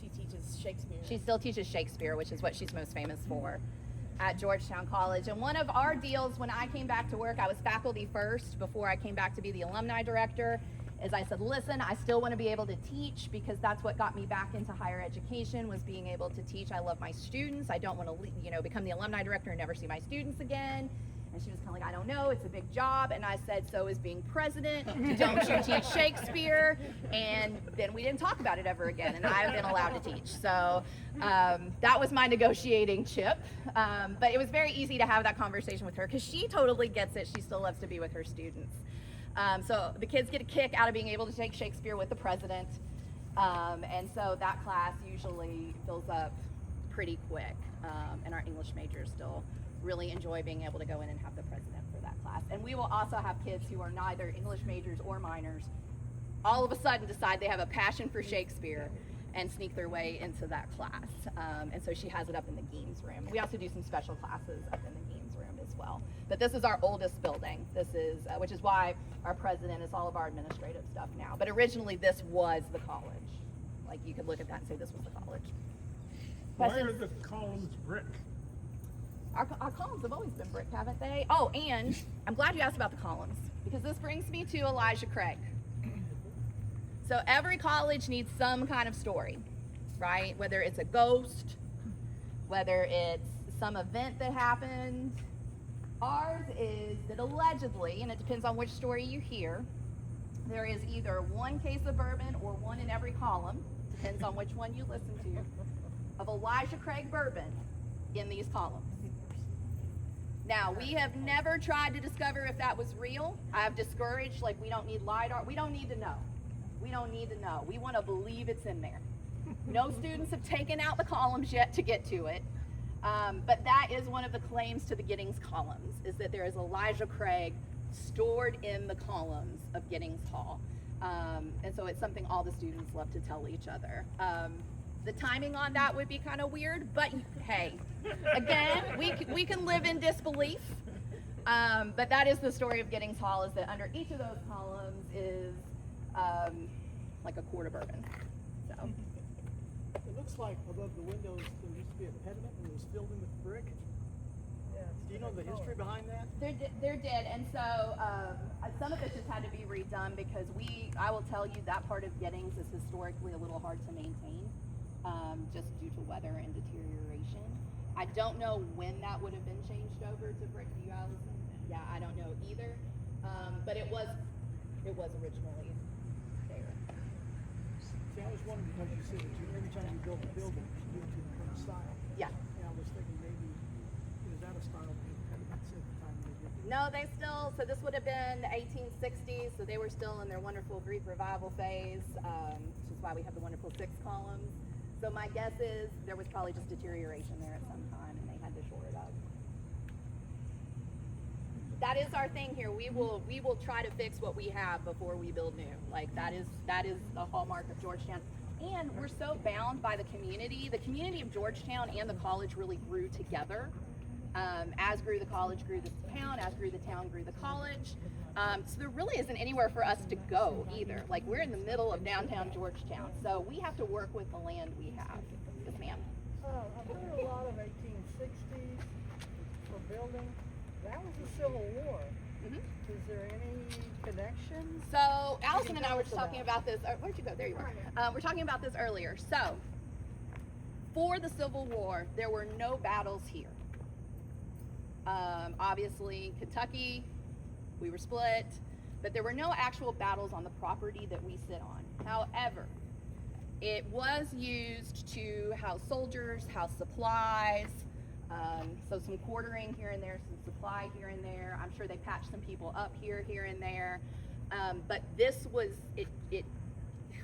she teaches Shakespeare. She still teaches Shakespeare, which is what she's most famous for, at Georgetown College. And one of our deals when I came back to work, I was faculty first before I came back to be the alumni director, is I said, listen, I still want to be able to teach because that's what got me back into higher education, was being able to teach. I love my students. I don't want to, become the alumni director and never see my students again. And she was kind of like, I don't know, it's a big job. And I said, so is being president. Don't you teach Shakespeare? And then we didn't talk about it ever again, and I've been allowed to teach. So that was my negotiating chip. But it was very easy to have that conversation with her because she totally gets it. She still loves to be with her students. So the kids get a kick out of being able to take Shakespeare with the president. And so that class usually fills up pretty quick. And our English majors still really enjoy being able to go in and have the president for that class. And we will also have kids who are neither English majors or minors all of a sudden decide they have a passion for Shakespeare and sneak their way into that class. And so she has it up in the Gaines room. We also do some special classes up in the Gaines room as well. But this is our oldest building. This is, which is why our president is all of our administrative stuff now. But originally this was the college. Like you could look at that and say this was the college. Why are Questions? the columns brick? Our columns have always been brick, haven't they? Oh, and I'm glad you asked about the columns because this brings me to Elijah Craig. So every college needs some kind of story, right? Whether it's a ghost, whether it's some event that happened. Ours is that allegedly, and it depends on which story you hear, there is either one case of bourbon or one in every column, depends on which one you listen to, of Elijah Craig bourbon in these columns. Now, we have never tried to discover if that was real. I've discouraged, like, we don't need LiDAR. We don't need to know. We don't need to know. We want to believe it's in there. No students have taken out the columns yet to get to it. But that is one of the claims to the Giddings columns, is that there is Elijah Craig stored in the columns of Giddings Hall. And so it's something all the students love to tell each other. The timing on that would be kind of weird, but hey, again, we can live in disbelief. But that is the story of Giddings Hall, is that under each of those columns is like a quart of bourbon. So It looks like above the windows there used to be a pediment and it was filled in with brick. Do you know the history behind that? they're dead, and so some of it just had to be redone because I will tell you that part of Giddings is historically a little hard to maintain, just due to weather and deterioration. I don't know when that would have been changed over to brick. Do you, Allison? Yeah, I don't know either. But it was originally there. See, I was wondering because you said that every time you build a building, you do it to the current style. Yeah. And I was thinking maybe, is that a style that pediments at the time they did it? No, so this would have been the 1860s, so they were still in their wonderful Greek revival phase, which is why we have the wonderful 6 columns. So my guess is there was probably just deterioration there at some time and they had to shore it up. That is our thing here. We will try to fix what we have before we build new. Like that is the hallmark of Georgetown. And we're so bound by the community. The community of Georgetown and the college really grew together. As grew the college, grew the town. As grew the town, grew the college. So there really isn't anywhere for us to go either. Like we're in the middle of downtown Georgetown. So we have to work with the land we have. Yes, ma'am. I've heard a lot of 1860s for building. That was the Civil War. Is there any connection? So Allison and I were tell us talking about about this. Where'd you go? There you are. We're talking about this earlier. So for the Civil War, there were no battles here. Obviously, Kentucky, we were split, but there were no actual battles on the property that we sit on. However, it was used to house soldiers, house supplies, so some quartering here and there, some supply here and there. I'm sure they patched some people up here and there. But this was,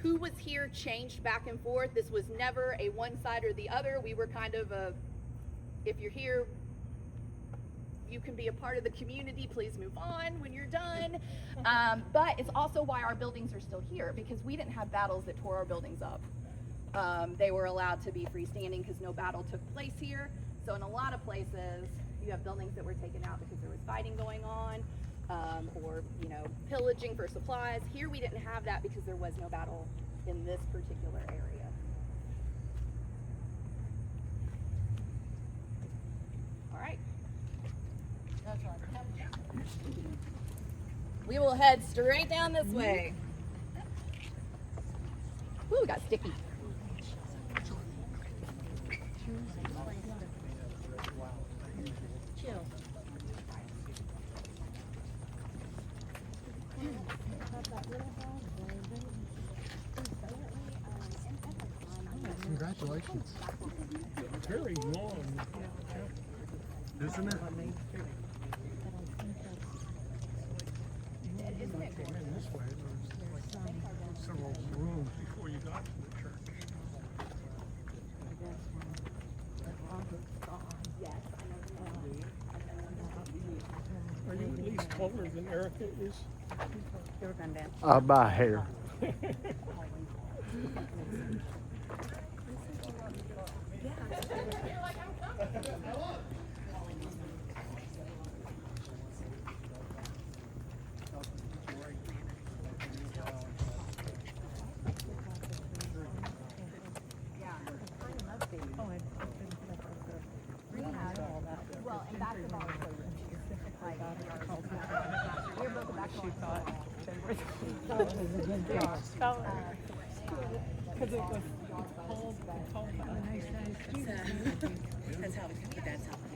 who was here changed back and forth. This was never a one side or the other. We were kind of a, if you're here, you can be a part of the community, please move on when you're done. But it's also why our buildings are still here, because we didn't have battles that tore our buildings up. They were allowed to be freestanding because no battle took place here. So in a lot of places, you have buildings that were taken out because there was fighting going on, or pillaging for supplies. Here we didn't have that because there was no battle in this particular area. All right. We will head straight down this way. Ooh, got sticky. Congratulations. Very long. Isn't it? Came in this way, there was like several rooms before you got to the church. Are you at least taller than Erica is? By hair. Well, and that's about we're both about to Because it was That's how we can, that's how we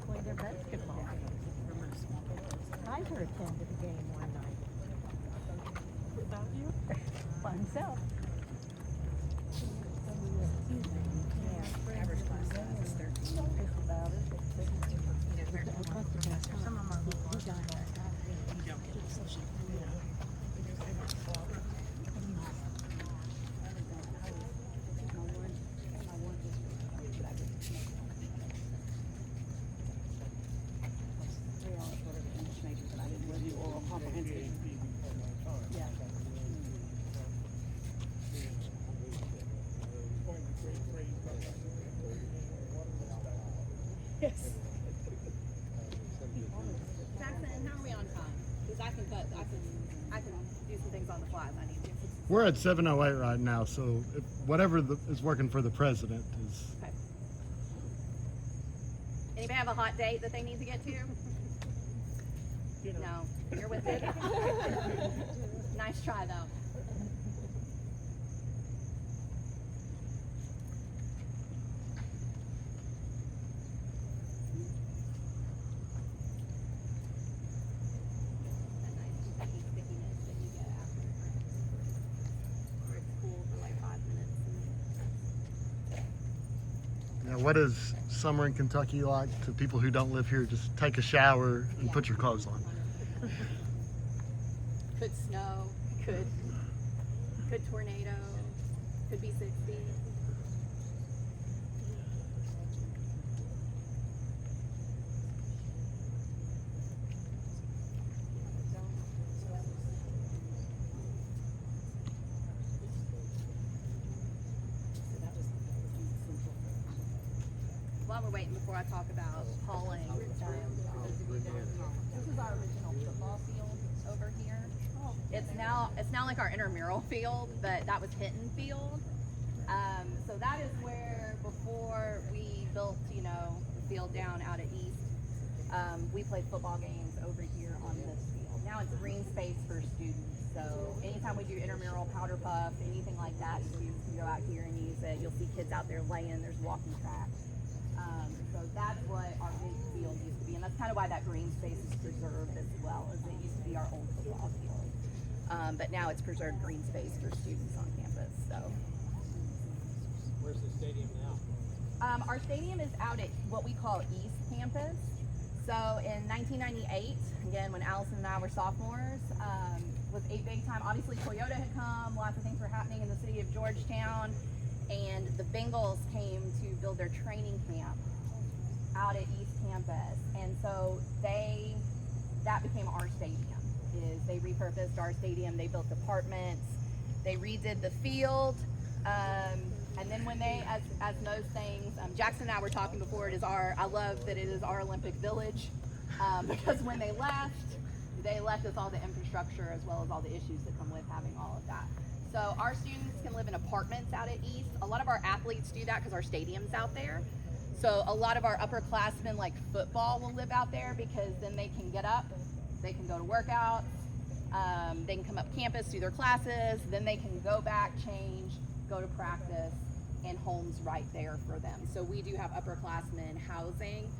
play their basketball. Kaiser attended a game one night. Without you? By himself. average class size is 13. About it. Some of them are Yes. Jackson, how are we on time? Because I can do some things on the fly if I need to. We're at 7:08 right now, so whatever is working for the president is. Okay. Anybody have a hot date that they need to get to? No, you're with it. Nice try though. That nice sticky stickiness that you get after, where it's cool for like 5 minutes. Now, what is summer in Kentucky like to people who don't live here? Just take a shower and put your clothes on. Could snow, could tornado, could be 60. while we're waiting, before I talk about Pauling, for those of you that are new, this is our original football field over here. It's now like our intramural field, but that was Hinton Field. So that is where, before we built, you know, the field down out at East, we played football games over here on this field. Now it's green space for students. So anytime we do intramural, powder puff, anything like that, students can go out here and use it. You'll see kids out there laying, there's walking tracks. So that's what our big field used to be. And that's kind of why that green space is preserved as well, as it used to be our old football field. But now it's preserved green space for students on campus. So. Where's the stadium now? Our stadium is out at what we call East Campus. So in 1998, again, when Allison and I were sophomores, was a big time. Obviously, Toyota had come, lots of things were happening in the city of Georgetown, and the Bengals came to build their training camp out at East Campus. And so that became our stadium. They repurposed our stadium, they built apartments, they redid the field, and then when they, as most things, Jackson and I were talking before, I love that it is our Olympic Village, because when they left us all the infrastructure as well as all the issues that come with having all of that. So our students can live in apartments out at East. A lot of our athletes do that because our stadium's out there. So a lot of our upperclassmen, like football, will live out there because then they can get up, they can go to workouts, they can come up campus, do their classes, then they can go back, change, go to practice, and homes right there for them. So we do have upperclassmen housing.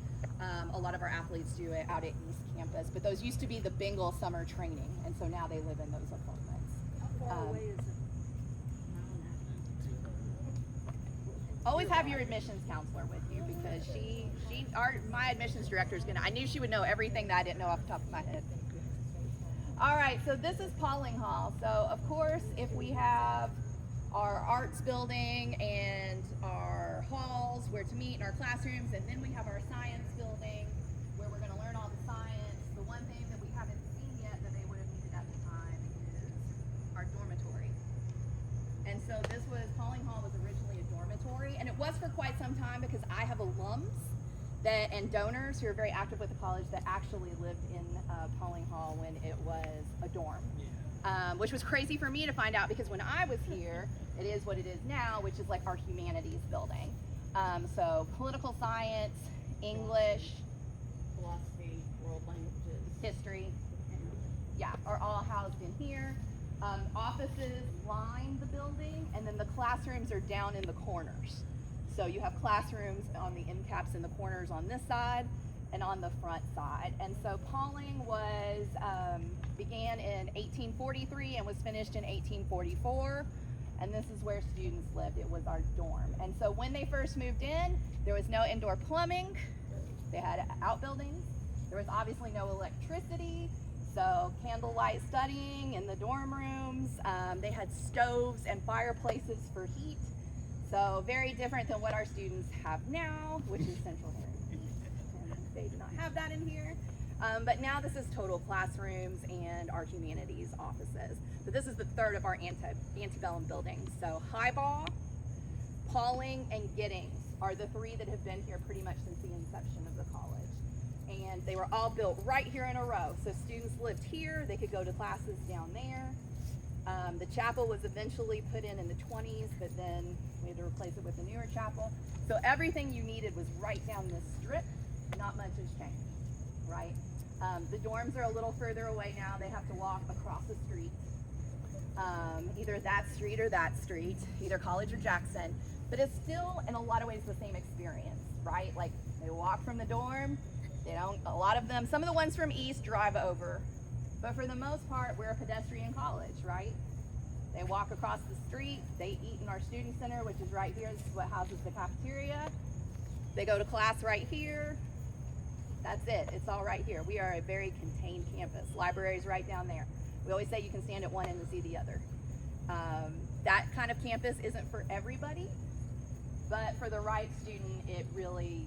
A lot of our athletes do it out at East Campus, but those used to be the Bengal summer training, and so now they live in those apartments. How far away is it? Always have your admissions counselor with you, because my admissions director is I knew she would know everything that I didn't know off the top of my head. All right, so this is Pauling Hall. So of course, if we have our arts building and our halls where to meet in our classrooms, and then we have our science building where we're going to learn all the science. The one thing that we haven't seen yet that they would have needed at the time is our dormitory. And so Pauling Hall was originally a dormitory, and it was for quite some time, because I have alums and donors who are very active with the college that actually lived in Pauling Hall when it was a dorm. Which was crazy for me to find out, because when I was here, it is what it is now, which is like our humanities building. So political science, English, philosophy, world languages, history, are all housed in here. Offices line the building, and then the classrooms are down in the corners. So you have classrooms on the end caps in the corners on this side and on the front side. And so Pauling began in 1843 and was finished in 1844. And this is where students lived. It was our dorm. And so when they first moved in, there was no indoor plumbing. They had outbuildings. There was obviously no electricity. So candlelight studying in the dorm rooms. They had stoves and fireplaces for heat. So very different than what our students have now, which is central hearing. And they do not have that in here. But now this is total classrooms and our humanities offices. So this is the third of our antebellum buildings. So Highball, Pauling, and Giddings are the three that have been here pretty much since the inception of the college. And they were all built right here in a row. So students lived here, they could go to classes down there. The chapel was eventually put in the 20s, but then we had to replace it with a newer chapel. So everything you needed was right down this strip. Not much has changed, right? The dorms are a little further away now. They have to walk across the street, either that street or that street, either College or Jackson. But it's still, in a lot of ways, the same experience, right? Like, they walk from the dorm. Some of the ones from East drive over. But for the most part, we're a pedestrian college, right? They walk across the street, they eat in our student center, which is right here. This is what houses the cafeteria. They go to class right here. That's it, it's all right here. We are a very contained campus. Library's right down there. We always say you can stand at one end and see the other. That kind of campus isn't for everybody, but for the right student, it really,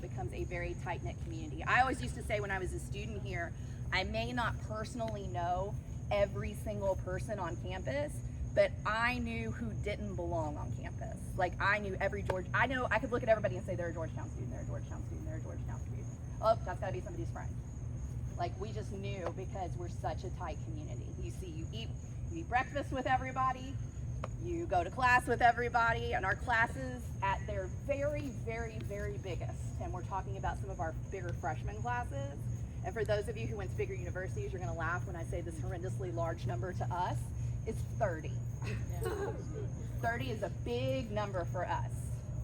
becomes a very tight-knit community. I always used to say when I was a student here, I may not personally know every single person on campus, but I knew who didn't belong on campus. Like I knew every I could look at everybody and say they're a Georgetown student, they're a Georgetown student, they're a Georgetown student. Oh, that's gotta be somebody's friend. Like we just knew because we're such a tight community. You eat breakfast with everybody, you go to class with everybody, and our classes at their very, very, very biggest, and we're talking about some of our bigger freshman classes, and for those of you who went to bigger universities, you're gonna laugh when I say this horrendously large number to us, is 30. 30 is a big number for us.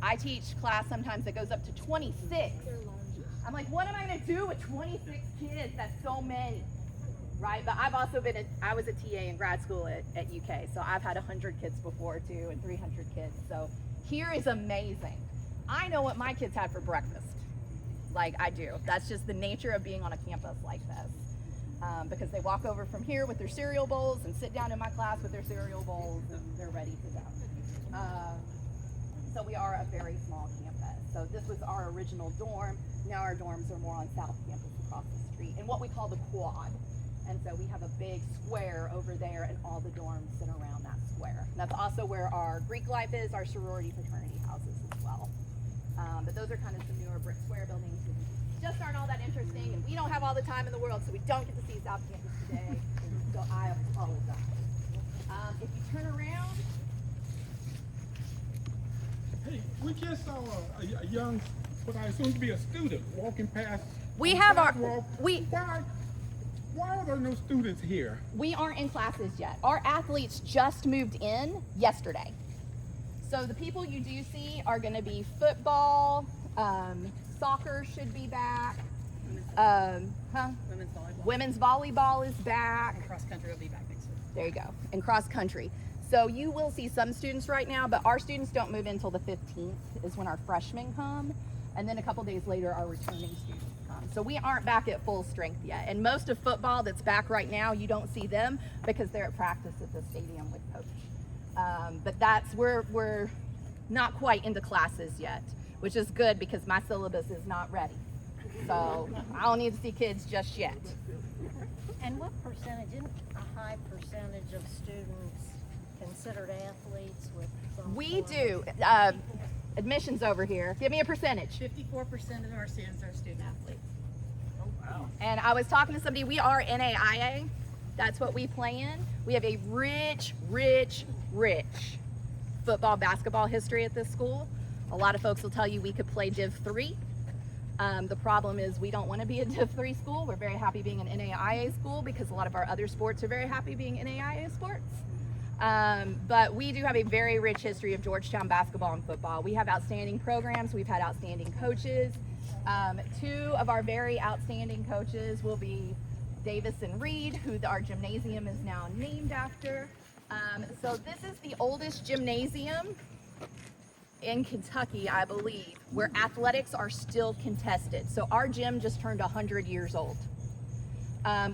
I teach class sometimes that goes up to 26. I'm like, what am I gonna do with 26 kids? That's so many, right? But I've also I was a TA in grad school at UK, so I've had 100 kids before too, and 300 kids. So here is amazing. I know what my kids had for breakfast. Like I do. That's just the nature of being on a campus like this. Because they walk over from here with their cereal bowls and sit down in my class with their cereal bowls and they're ready to go. So we are a very small campus. So this was our original dorm. Now our dorms are more on South Campus across the street in what we call the quad. And so we have a big square over there and all the dorms sit around that square. And that's also where our Greek life is, our sorority fraternity houses as well. But those are kind of some newer brick square buildings and just aren't all that interesting. And we don't have all the time in the world, so we don't get to see South Campus today. So I apologize. If you turn around. Hey, we just saw a young, what I assume to be a student, walking past. We have our, Why are there no students here? We aren't in classes yet. Our athletes just moved in yesterday. So the people you do see are gonna be football, soccer should be back. Women's volleyball is back. And cross country will be back next week. There you go, and cross country. So you will see some students right now, but our students don't move in until the 15th is when our freshmen come. And then a couple days later, our returning students come. So we aren't back at full strength yet. And most of football that's back right now, you don't see them because they're at practice at the stadium with coach. But we're not quite into classes yet, which is good because my syllabus is not ready. So I don't need to see kids just yet. And what percentage, isn't a high percentage of students considered athletes with some We form do. Admissions over here. Give me a percentage. 54% of our students are student athletes. And I was talking to somebody, we are NAIA. That's what we play in. We have a rich football, basketball history at this school. A lot of folks will tell you we could play Div 3. The problem is we don't want to be a Div 3 school. We're very happy being an NAIA school because a lot of our other sports are very happy being NAIA sports. But we do have a very rich history of Georgetown basketball and football. We have outstanding programs. We've had outstanding coaches. Two of our very outstanding coaches will be Davis and Reed, who our gymnasium is now named after. So this is the oldest gymnasium in Kentucky, I believe, where athletics are still contested. So our gym just turned 100 years old.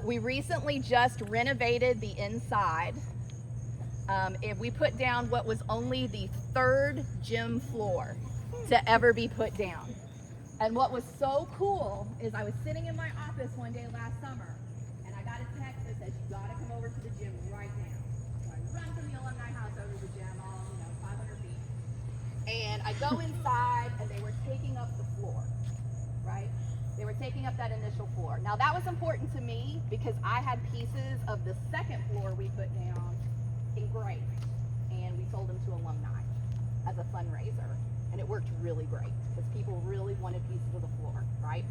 We recently just renovated the inside. We put down what was only the third gym floor to ever be put down. And what was so cool is I was sitting in my office one day last summer and I got a text that said, you gotta come over to the gym right now. So I run from the alumni house over to the gym, all 500 feet. And I go inside and they were taking up the floor, right? They were taking up that initial floor. Now that was important to me because I had pieces of the second floor we put down engraved and we sold them to alumni as a fundraiser, and it worked really great because people really wanted pieces of the floor, right?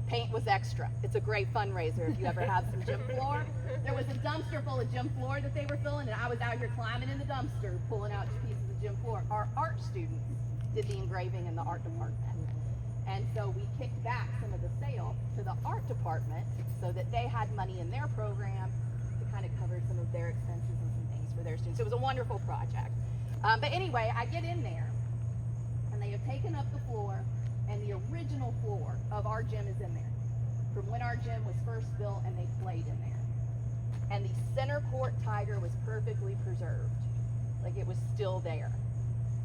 Paint was extra. It's a great fundraiser if you ever have some gym floor. There was a dumpster full of gym floor that they were filling, and I was out here climbing in the dumpster pulling out pieces of gym floor. Our art students did the engraving in the art department, and so we kicked back some of the sale to the art department so that they had money in their program to kind of cover some of their expenses and some things for their students. It was a wonderful project. But anyway, I get in there and they have taken up the floor, and the original floor of our gym is in there from when our gym was first built and they played in there. And the center court tiger was perfectly preserved. Like it was still there.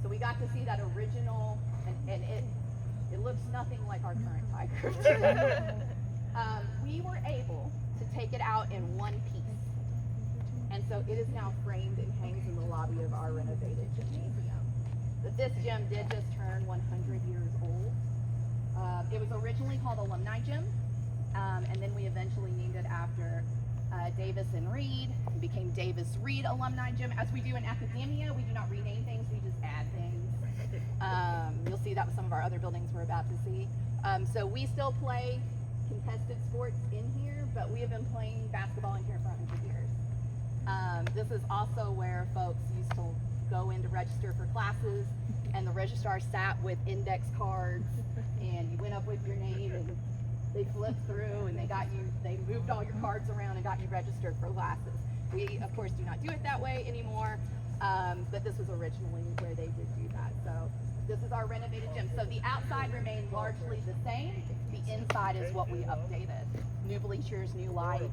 So we got to see that original, and it looks nothing like our current tiger. We were able to take it out in one piece. And so it is now framed and hangs in the lobby of our renovated gymnasium. But this gym did just turn 100 years old. It was originally called Alumni Gym, and then we eventually named it after Davis and Reed. It became Davis Reed Alumni Gym. As we do in academia, we do not rename things, we just add things. You'll see that with some of our other buildings we're about to see. So we still play contested sports in here, but we have been playing basketball in here for 100 years. This is also where folks used to go in to register for classes, and the registrar sat with index cards, and you went up with your name, and they flipped through, and they moved all your cards around and got you registered for classes. We, of course, do not do it that way anymore, but this was originally where they did do that. So this is our renovated gym. So the outside remained largely the same. The inside is what we updated. New bleachers, new lights.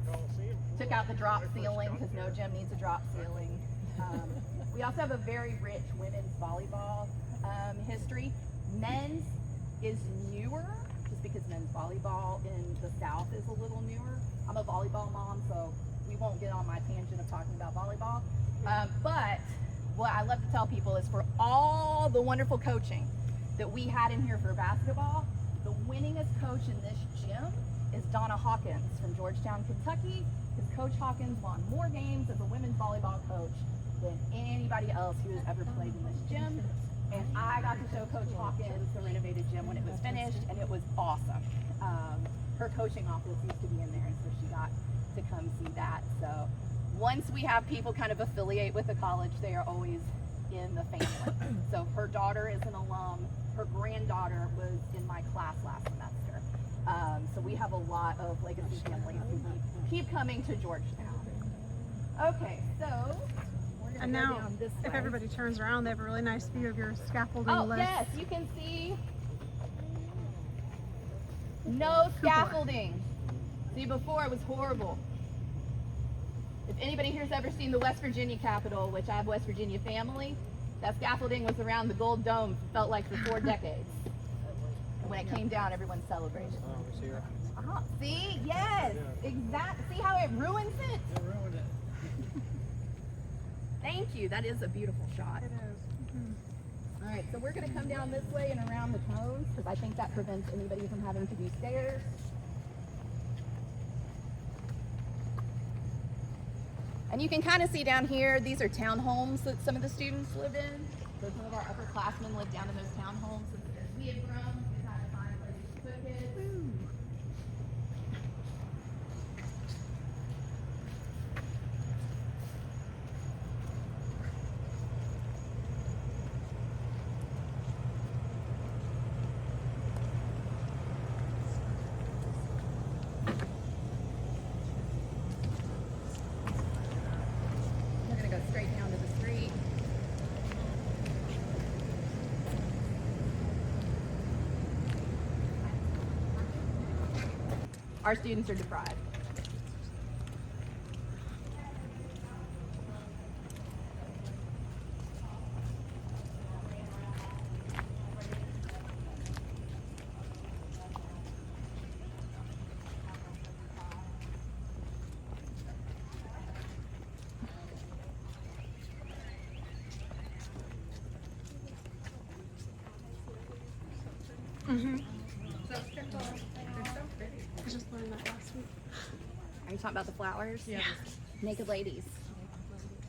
Took out the drop ceiling because no gym needs a drop ceiling. We also have a very rich women's volleyball history. Men's is newer, just because men's volleyball in the South is a little newer. I'm a volleyball mom, so we won't get on my tangent of talking about volleyball. But what I love to tell people is, for all the wonderful coaching that we had in here for basketball, the winningest coach in this gym is Donna Hawkins from Georgetown, Kentucky. Because Coach Hawkins won more games as a women's volleyball coach than anybody else who has ever played in this gym. And I got to show Coach Hawkins the renovated gym when it was finished, and it was awesome. Her coaching office used to be in there, and so she got to come see that. So once we have people kind of affiliate with the college, they are always in the family. So her daughter is an alum. Her granddaughter was in my class last semester. So we have a lot of legacy families who keep coming to Georgetown. Okay, so we're gonna And go now, down this if way. everybody turns around, they have a really nice view of your scaffolding Oh, list. yes, you can see no scaffolding. See, before it was horrible. If anybody here's ever seen the West Virginia Capitol, which I have West Virginia family, that scaffolding was around the Gold Dome, felt like for 4 decades. And when it came down, everyone celebrated. See, yes, exactly. See how it ruins it? It ruined it. Thank you, that is a beautiful shot. It is. All right, so we're gonna come down this way and around the cones, because I think that prevents anybody from having to do stairs. And you can kind of see down here, these are townhomes that some of the students live in. So some of our upperclassmen live down in those townhomes. So as we have grown, we've had to find places to put kids. We're gonna go straight down to the street. Our students are deprived. I just learned that last week. Are you talking about the flowers? Yeah. Naked Ladies.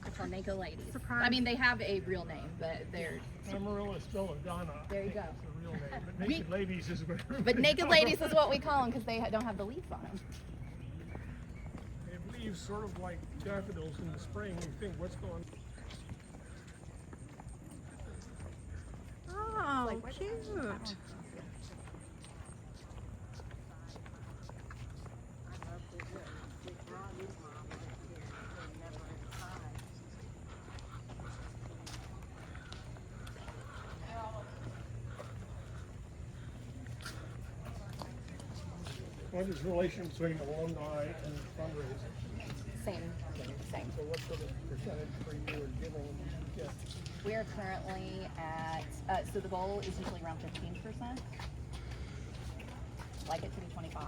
They're called Naked Ladies. Surprise. I mean, they have a real name, but they're. Amaryllis belladonna. There you go. That's the real name, but naked ladies is what. But Naked Ladies is what we call them because they don't have the leaves on them. They have leaves sort of like daffodils in the spring. You think, what's going on? Oh, cute. What is the relation between alumni and fundraising? Same. So what sort of percentage per year are giving you get? We are currently at, so the goal is usually around 15%. Like it to be 25.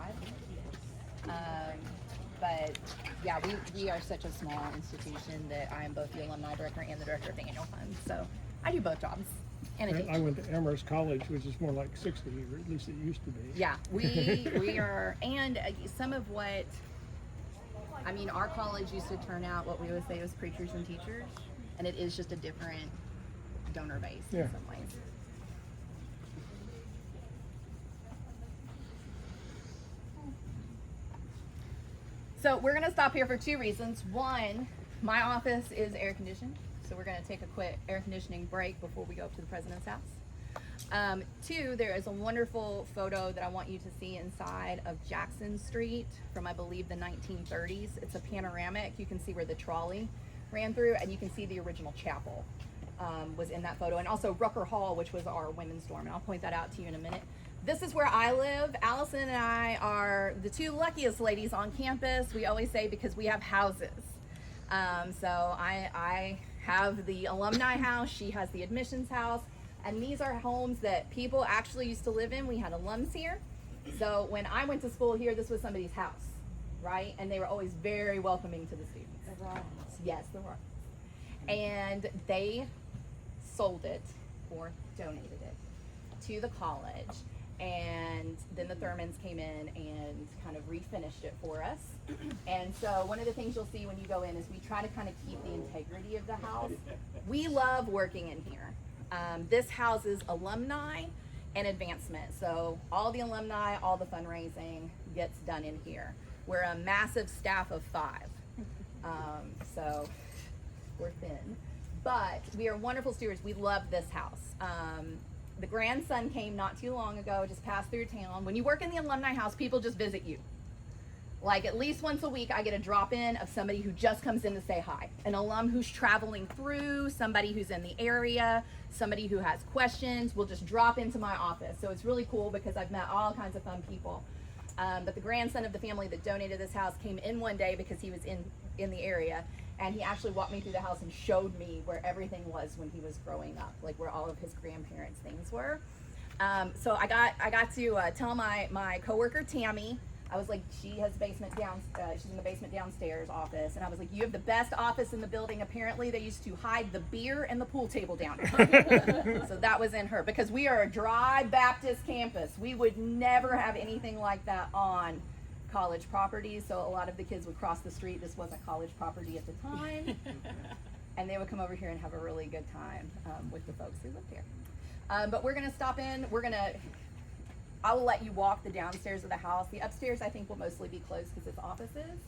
but yeah, we are such a small institution that I am both the alumni director and the director of the annual fund. So I do both jobs. And I went to Amherst College, which is more like 60, or at least it used to be. yeah, we are, and some of what, I mean, our college used to turn out what we would say was preachers and teachers, and it is just a different donor base in some ways. So we're gonna stop here for two reasons. One, my office is air conditioned, so we're gonna take a quick air conditioning break before we go up to the president's house. Two, there is a wonderful photo that I want you to see inside of Jackson Street from, I believe, the 1930s. It's a panoramic. You can see where the trolley ran through, and you can see the original chapel was in that photo, and also Rucker Hall, which was our women's dorm, and I'll point that out to you in a minute. This is where I live. Allison and I are the two luckiest ladies on campus. We always say because we have houses. So I have the alumni house, she has the admissions house, and these are homes that people actually used to live in. We had alums here. So when I went to school here, this was somebody's house, right? And they were always very welcoming to the students. The Rollins. Yes, the Rollins. And they sold it or donated it to the college. And then the Thurmans came in and kind of refinished it for us. And so one of the things you'll see when you go in is we try to kind of keep the integrity of the house. We love working in here. This houses alumni and advancement. So all the alumni, all the fundraising gets done in here. We're a massive staff of 5. So we're thin. But we are wonderful stewards. We love this house. The grandson came not too long ago, just passed through town. When you work in the alumni house, people just visit you. Like at least once a week, I get a drop in of somebody who just comes in to say hi. An alum who's traveling through, somebody who's in the area, somebody who has questions will just drop into my office. So it's really cool because I've met all kinds of fun people. But the grandson of the family that donated this house came in one day because he was in the area. And he actually walked me through the house and showed me where everything was when he was growing up, like where all of his grandparents' things were. So I got to tell my coworker Tammy, I was like, she has basement down, she's in the basement downstairs office, and I was like, you have the best office in the building. Apparently, they used to hide the beer and the pool table down here. So that was in her, because we are a dry Baptist campus. We would never have anything like that on college property, so a lot of the kids would cross the street. This wasn't college property at the time, and they would come over here and have a really good time with the folks who lived here. But we're gonna stop in. I will let you walk the downstairs of the house. The upstairs I think will mostly be closed because it's offices.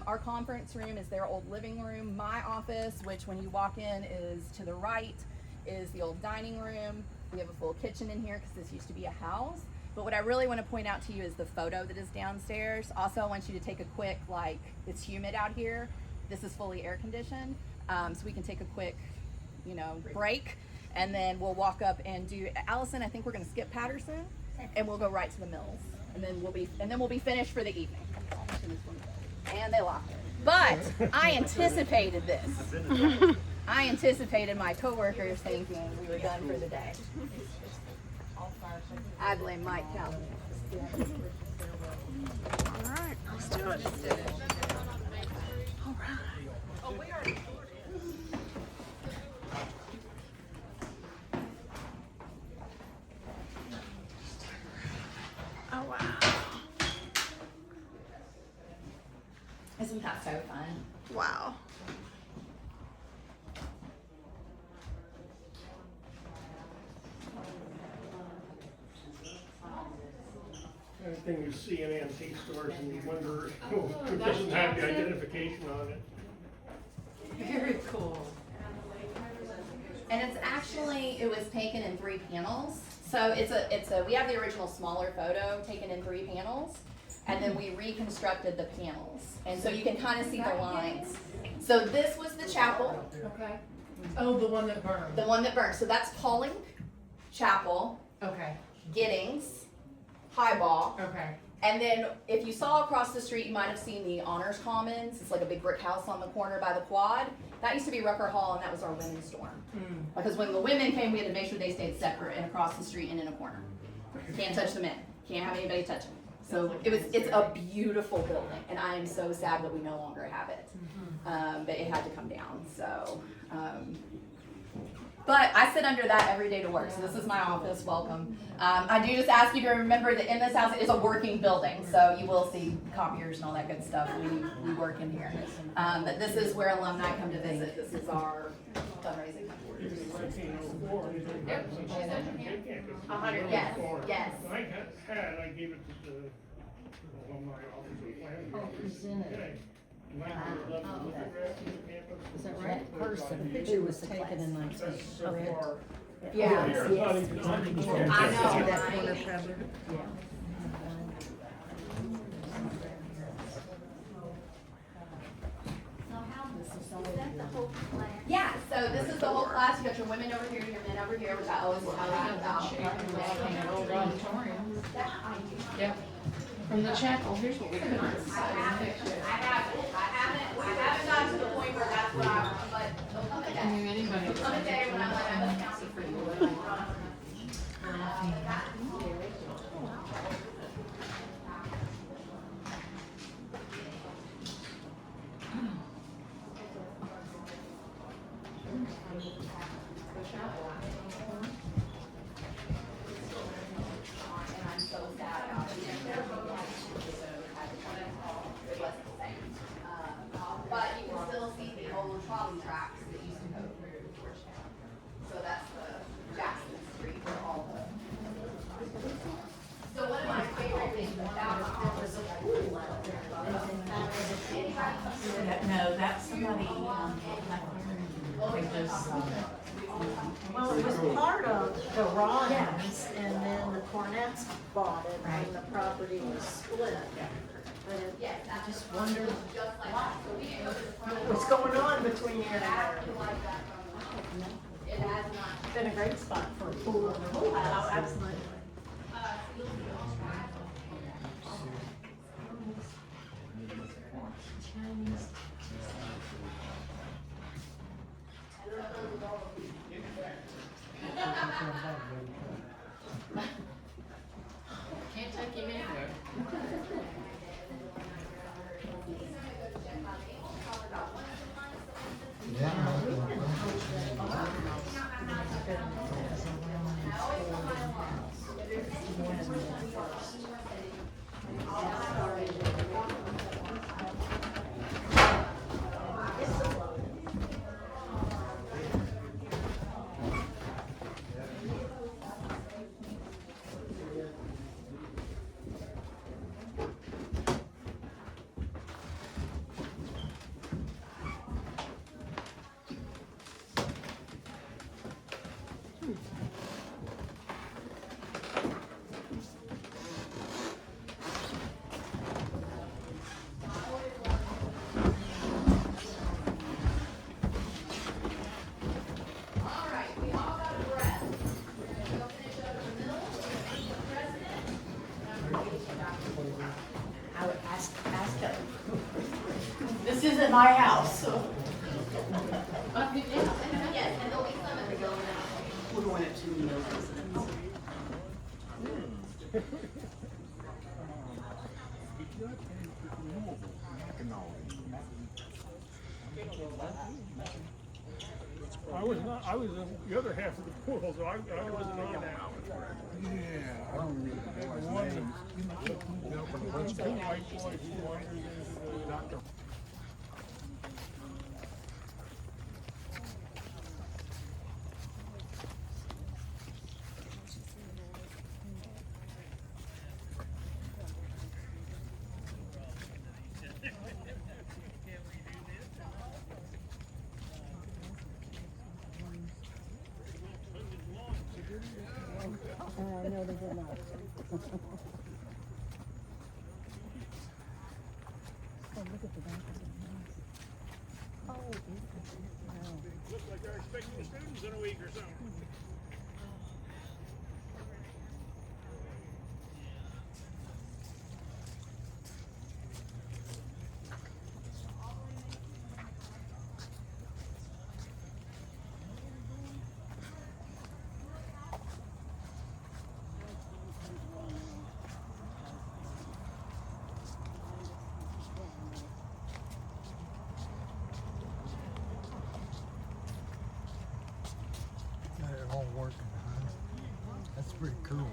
Our conference room is their old living room. My office, which when you walk in is to the right, is the old dining room. We have a full kitchen in here because this used to be a house. But what I really want to point out to you is the photo that is downstairs. Also, I want you to take a quick, it's humid out here. This is fully air conditioned. So we can take a quick, break. And then we'll walk up and do, Allison, I think we're going to skip Patterson and we'll go right to the Mills. And then we'll be finished for the evening. And they locked it. But I anticipated this. I anticipated my coworkers thinking we were done for the day. I blame Mike Calvin. All right, let's do it. All right. Oh, we are. Oh, wow. Isn't that so fun? Wow. Anything you see in antique stores and you wonder it doesn't have the identification on it. Very cool. And it's actually, it was taken in 3 panels. So we have the original smaller photo taken in 3 panels, and then we reconstructed the panels. And so you can kind of see the lines. So this was the chapel. Okay. Oh, the one that burned. The one that burned. So that's Pauling Chapel, Okay. Giddings, Highball. Okay. And then if you saw across the street, you might have seen the Honors Commons. It's like a big brick house on the corner by the quad. That used to be Rucker Hall, and that was our women's dorm. Because when the women came, we had to make sure they stayed separate and across the street and in a corner. Can't touch the men. Can't have anybody touch them. So it's a beautiful building, and I am so sad that we no longer have it. But it had to come down, so. But I sit under that every day to work, so this is my office, welcome. I do just ask you to remember that in this house it is a working building, so you will see copiers and all that good stuff. We work in here. But this is where alumni come to visit. This is our fundraising headquarters. 1904. Yep, she's over here. 100, yes, yes. I gave it to the alumni office of planning. Oh, presented. Yeah. Is that right? Person, the picture was taken in 19. So far. Yeah. Yes. I know. That corner cover? Yeah. Yeah, so this is the whole class. You got your women over here, your men over here, which I always tell you about. Yep. From the chapel, here's what we do. I haven't gotten to the point where that's what I want, but there'll come a day. There'll come a day when I'm like, I must counsel for you. And I'm so sad about it. It wasn't the same. But you can still see the old trolley tracks that used to go through Georgetown. So that's the Jackson Street where all the. So one of my favorite things about it was the pool out there. No, that's somebody, Well, it was part of the Ryans, and then the Cornets bought it, and the property was split. But I just wondered what's going on between here and there. It has not. Been a great spot for a pool and a pool house. oh, absolutely. Can't take him anywhere. I would ask her. This isn't my house, so. Yes, and there'll be some in the building. We're going up to the residence. I was in the other half of the pool, so I wasn't on that. Yeah, I don't remember his name. Two white boys who wandered into the doctor. No, they did not. Oh, look at the back of the house. Oh, wow. Looks like they're expecting students in a week or something. pretty cool.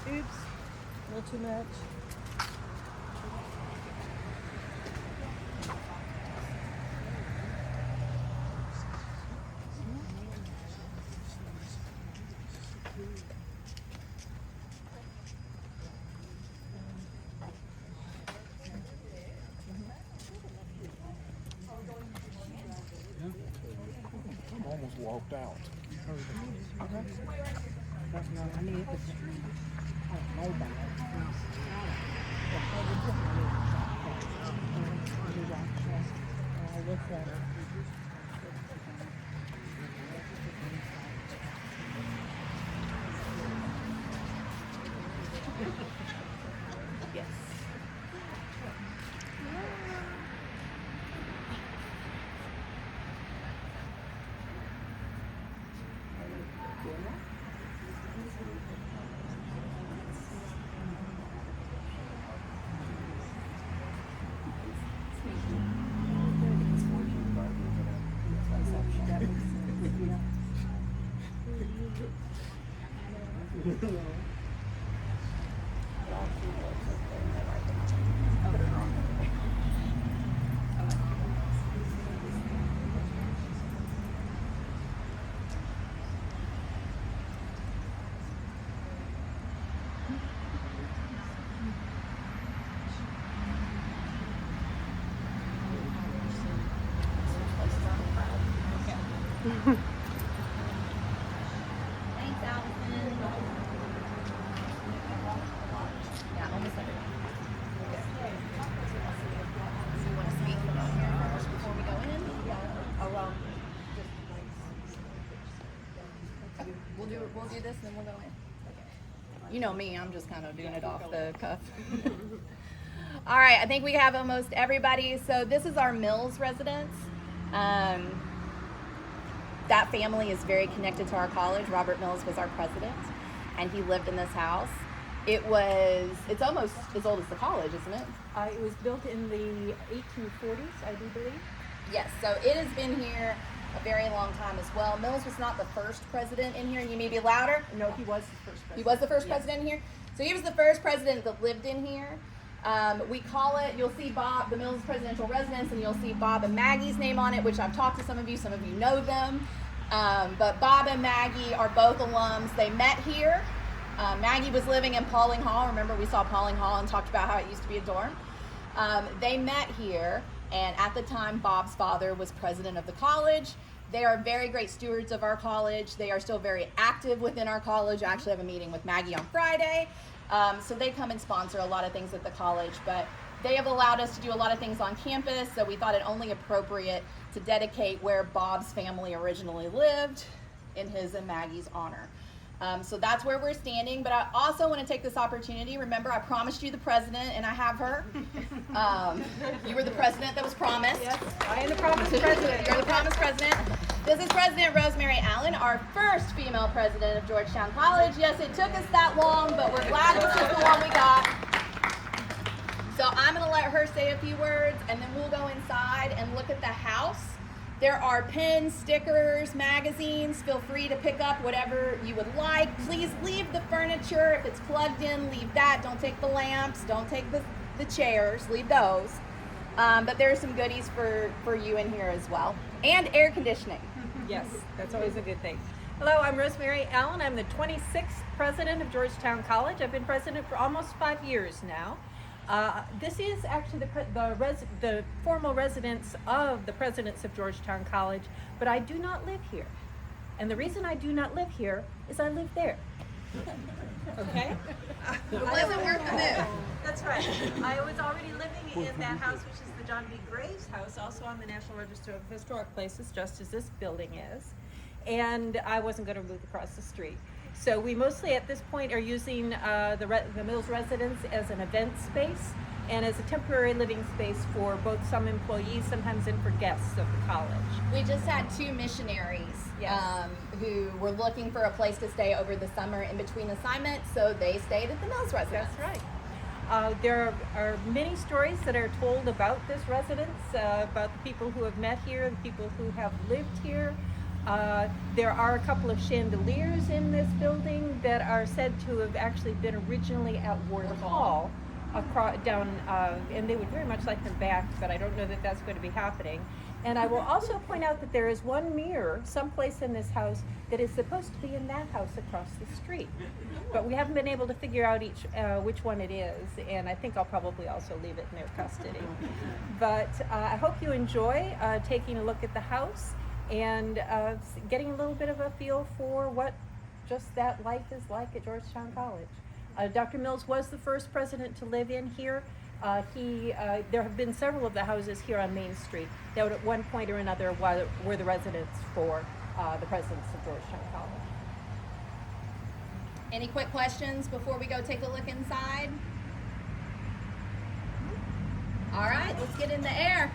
Oops, a little too much. I'm almost walked out. I mean, if it's mobile. Yes. Thanks, Allison. Yeah, almost everyone. So you want to speak here first before we go in? Oh, well. Okay, we'll do this and then we'll go in. You know me, I'm just kind of doing it off the cuff. All right, I think we have almost everybody. So this is our Mills residence. That family is very connected to our college. Robert Mills was our president, and he lived in this house. It's almost as old as the college, isn't it? It was built in the 1840s, I do believe. Yes, so it has been here a very long time as well. Mills was not the first president in here. You may be louder. No, he was the first president. He was the first president in here? So he was the first president that lived in here. We call it, you'll see Bob, the Mills Presidential Residence, and you'll see Bob and Maggie's name on it, which I've talked to some of you know them. But Bob and Maggie are both alums. They met here. Maggie was living in Pauling Hall. Remember, we saw Pauling Hall and talked about how it used to be a dorm. They met here, and at the time, Bob's father was president of the college. They are very great stewards of our college. They are still very active within our college. I actually have a meeting with Maggie on Friday. So they come and sponsor a lot of things at the college, but they have allowed us to do a lot of things on campus, so we thought it only appropriate to dedicate where Bob's family originally lived in his and Maggie's honor. So that's where we're standing, but I also want to take this opportunity. Remember, I promised you the president, and I have her. You were the president that was promised. Yes, I am the promised president. You're the promised president. This is President Rosemary Allen, our first female president of Georgetown College. Yes, it took us that long, but we're glad this is the one we got. So I'm going to let her say a few words, and then we'll go inside and look at the house. There are pins, stickers, magazines. Feel free to pick up whatever you would like. Please leave the furniture. If it's plugged in, leave that. Don't take the lamps. Don't take the chairs. Leave those. But there are some goodies for you in here as well. And air conditioning. Yes, that's always a good thing. Hello, I'm Rosemary Allen. I'm the 26th president of Georgetown College. I've been president for almost 5 years now. This is actually the formal residence of the presidents of Georgetown College, but I do not live here. And the reason I do not live here is I live there. Okay? It wasn't worth the move. That's right. I was already living in that house, which is the John B. Graves house, also on the National Register of Historic Places, just as this building is. And I wasn't going to move across the street. So we mostly at this point are using the Mills residence as an event space and as a temporary living space for both some employees, sometimes and for guests of the college. We just had 2 missionaries Yes. who were looking for a place to stay over the summer in between assignments, so they stayed at the Mills residence. That's right. There are many stories that are told about this residence, about the people who have met here, the people who have lived here. There are a couple of chandeliers in this building that are said to have actually been originally at Ward Hall, and they would very much like them back, but I don't know that that's going to be happening. And I will also point out that there is one mirror someplace in this house that is supposed to be in that house across the street. But we haven't been able to figure out which one it is, and I think I'll probably also leave it in their custody. But I hope you enjoy taking a look at the house and getting a little bit of a feel for what just that life is like at Georgetown College. Dr. Mills was the first president to live in here. There have been several of the houses here on Main Street that at one point or another were the residence for the presidents of Georgetown College. Any quick questions before we go take a look inside? All right, let's get in the air.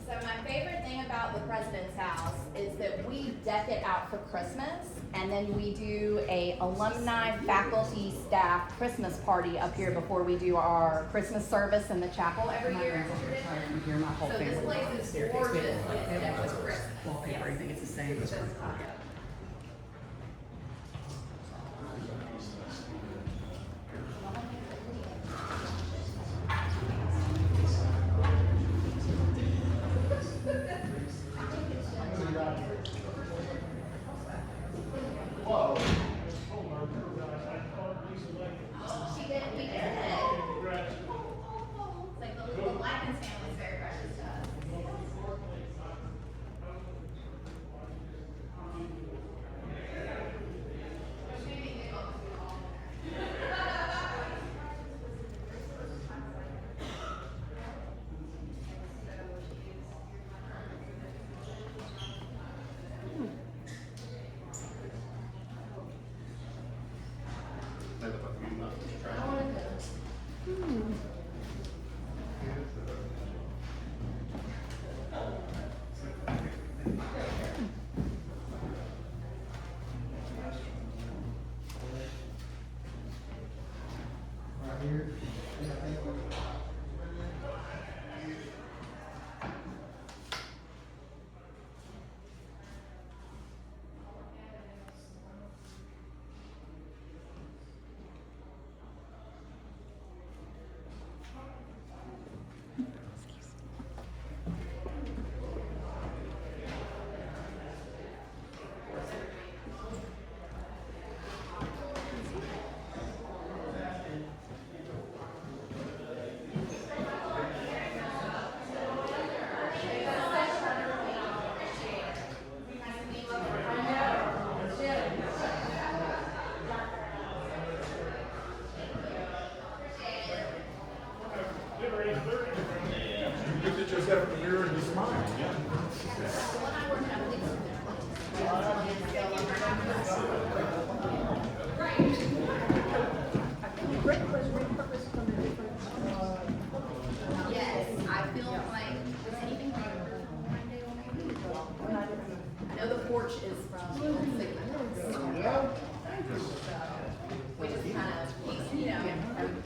So my favorite thing about the President's House is that we deck it out for Christmas, and then we do a alumni, faculty, staff Christmas party up here before we do our Christmas service in the chapel every year. It's a tradition. So this place is gorgeous when it's decked with Christmas. Wallpaper, everything, it's the same. She did, we did. It's like the Lycans family is very precious to us. We just kind of, you know,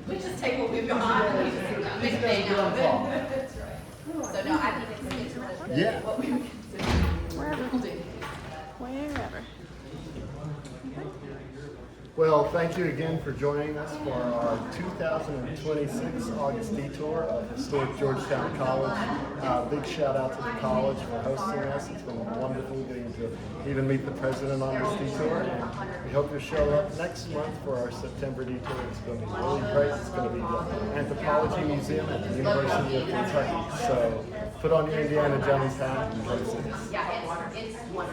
we just take what we've got and we just make a thing out of it. That's right. So no, I think it's Yeah. what we would consider building. Wherever. Well, thank you again for joining us for our 2026 August detour of historic Georgetown College. Big shout out to the college for hosting us. It's been wonderful getting to even meet the president on this detour. And we hope you'll show up next month for our September detour. It's going to be really great. It's going to be the Anthropology Museum at the University of Kentucky. So put on your Indiana Jones hat and come see us. Yeah, it's wonderful.